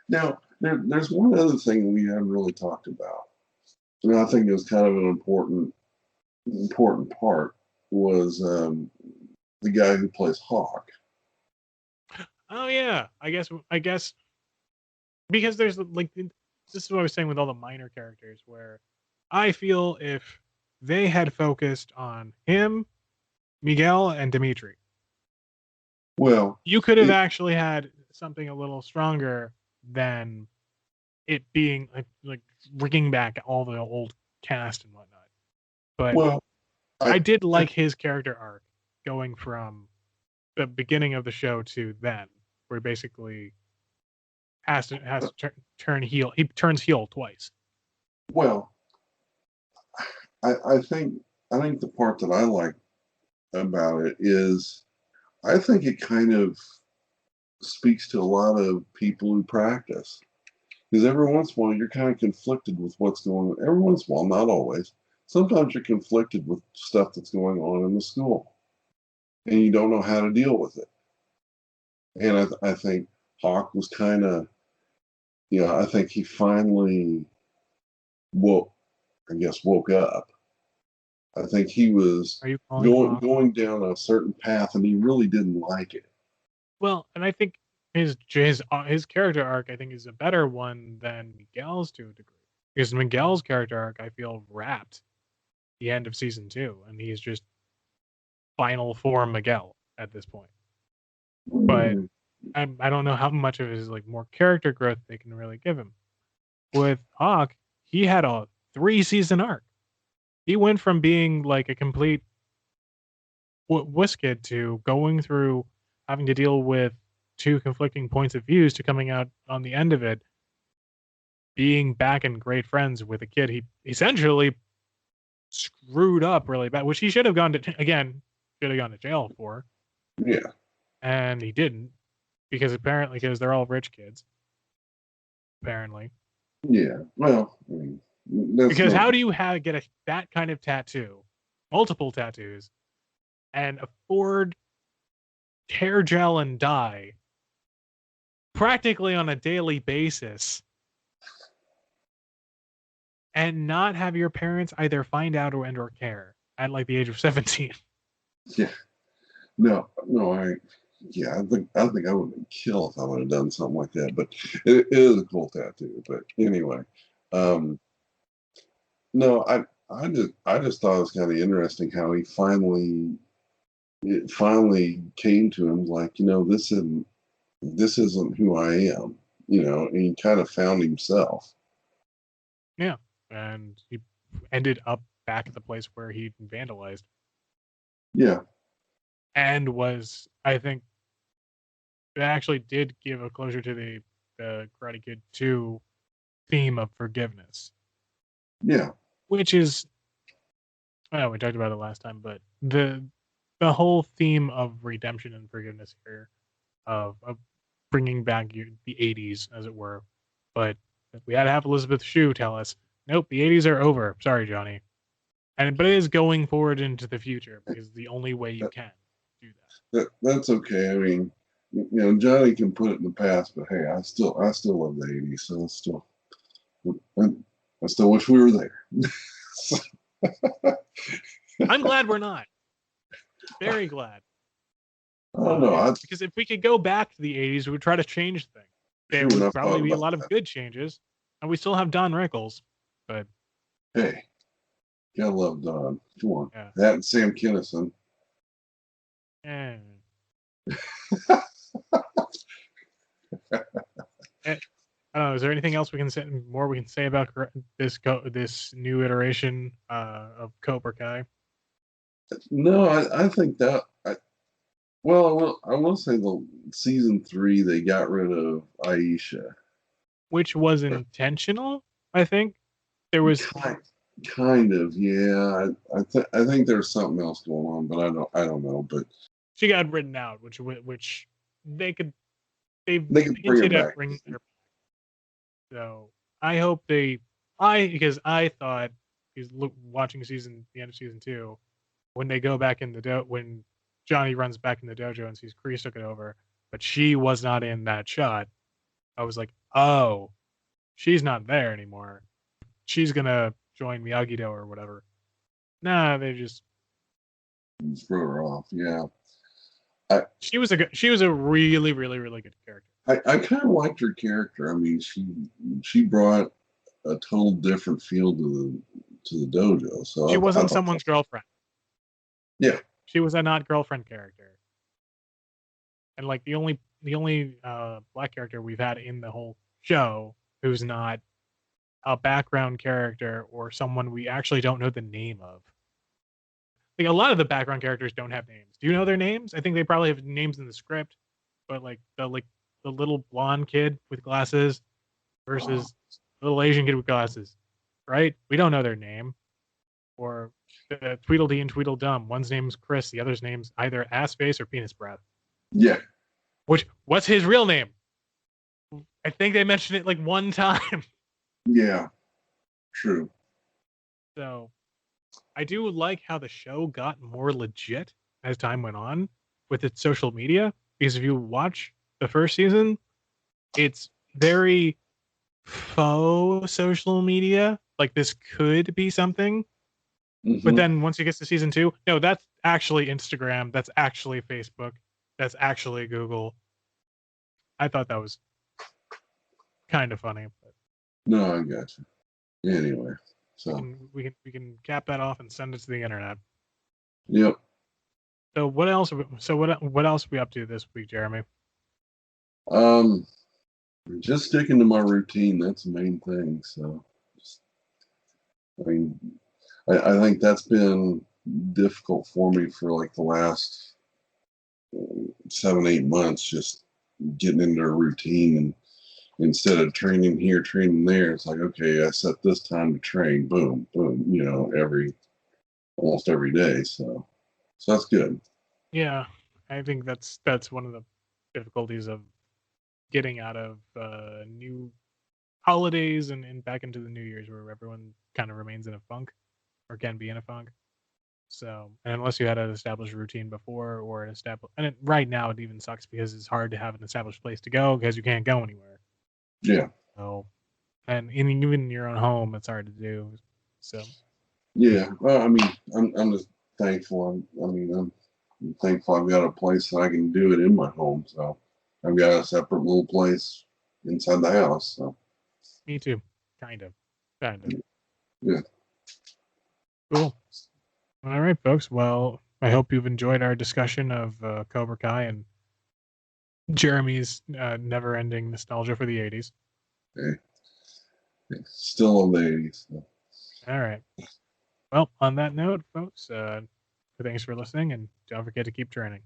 Now, there's one other thing we haven't really talked about, and I think it was kind of an important part was the guy who plays Hawk. oh yeah, I guess because there's like this is what I was saying with all the minor characters, where I feel if they had focused on him, Miguel, and Dimitri, Well, you could have it, actually had something a little stronger than it being like bringing back all the old cast and whatnot. But well, I I, did I like his character arc going from the beginning of the show to then, where he basically has to turn heel. He turns heel twice. well, I think the part that I like about it is I think it kind of speaks to a lot of people who practice. Because every once in a while you're kind of conflicted with what's going on. Every once in a while, not always. Sometimes you're conflicted with stuff that's going on in the school, and you don't know how to deal with it. And I think Hawk was kind of I think he finally woke, I guess, woke up. I think he was Are you calling going Hawk? going down a certain path, and he really didn't like it. Well, and I think his character arc, I think, is a better one than Miguel's to a degree. Because Miguel's character arc, I feel, wrapped the end of season 2, and he's just final form Miguel at this point. But Mm, I don't know how much of his like more character growth they can really give him. With Hawk, he had a 3-season arc. He went from being like a complete Wiskid to going through having to deal with two conflicting points of views to coming out on the end of it being back and great friends with a kid he essentially screwed up really bad, which he should have gone to again should have gone to jail for, yeah, and he didn't because they're all rich kids apparently. yeah. Well, I mean, that's Because no. how do you that kind of tattoo, multiple tattoos, and afford hair gel and dye practically on a daily basis and not have your parents either find out or care at like the age of 17? Yeah, no, no. I think I would have been killed if I would have done something like that. But it is a cool tattoo. But anyway, um, no, I just thought it was kind of interesting how he finally it finally came to him like, this isn't who I am, and he kind of found himself. Yeah. And he ended up back at the place where he vandalized Yeah, and was, I think, it actually did give a closure to the Karate Kid 2 theme of forgiveness, yeah, which is, oh, we talked about it last time, but the whole theme of redemption and forgiveness here, of bringing back the 80s, as it were. But we had to have Elizabeth Shue tell us, nope, the 80s are over. Sorry, Johnny. But it is going forward into the future because the only way you that, can do that. that's okay. I mean, Johnny can put it in the past, but hey, I still love the '80s, so I still wish we were there. I'm glad we're not. Very glad. I don't know. Because if we could go back to the 80s, we would try to change things. There Shoot, would I've probably thought be a about lot of that. good changes, and we still have Don Rickles. But Hey, gotta love Don. Come on, yeah, that and Sam Kinison. eh. Eh, I don't know. Is there anything else we can say more we can say about this new iteration of Cobra Kai, No, I think that. Well, I will say the season 3 they got rid of Aisha. which was intentional? I think there was Kind, kind of, yeah. I think there's something else going on, but I don't know. But she got written out, which they've they can bring her hinted at back. bringing her. So I hope because I thought watching the end of season 2 when they go back in when Johnny runs back in the dojo and sees Kreese took it over, but she was not in that shot. I was like, oh, she's not there anymore. She's gonna join Miyagi-Do or whatever. Nah, they just Just throw her off. Yeah, I she was a really really really good character. I kind of liked her character. I mean, she brought a total different feel to the dojo. So She I wasn't thought, someone's girlfriend. yeah, She was a not girlfriend character. And like the only black character we've had in the whole show who's not a background character or someone we actually don't know the name of. Like a lot of the background characters don't have names. Do you know their names? I think they probably have names in the script, but like the little blonde kid with glasses uh, versus the little Asian kid with glasses, right? We don't know their name. Or Tweedledee and Tweedledum. One's name's Chris, the other's name's either Ass Face or Penis Breath. yeah, What's his real name? I think they mentioned it like one time. yeah, true. So I do like how the show got more legit as time went on with its social media. Because if you watch the first season, it's very faux social media. Like this could be something. But Hmm. then once it gets to season 2, no, that's actually Instagram. That's actually Facebook. That's actually Google. I thought that was kind of funny. But No, I got you. Anyway, we so can we can we can cap that off and send it to the internet. yep. So what else? So what else are we up to this week, Jeremy? Um, just sticking to my routine. That's the main thing. So, just, I mean, I think that's been difficult for me for like the last 7, 8 months. Just getting into a routine, and instead of training here, training there, it's like, okay, I set this time to train. Boom, boom. Almost every day. So that's good. Yeah, I think that's one of the difficulties of getting out of new holidays and back into the New Year's, where everyone kind of remains in a funk or can be in a funk. So, and unless you had an established routine before or an established, right now it even sucks because it's hard to have an established place to go because you can't go anywhere. Yeah. So, and even in your own home, it's hard to do. So, Yeah. Well, I mean, I'm just thankful. I'm thankful I've got a place that I can do it in my home. So I've got a separate little place inside the house. So me too, kind of, kind of. yeah. Cool. All right, folks. Well, I hope you've enjoyed our discussion of Cobra Kai and Jeremy's never-ending nostalgia for the '80s. Hey, still on the 80s. So. All right. Well, on that note, folks, thanks for listening, and don't forget to keep training.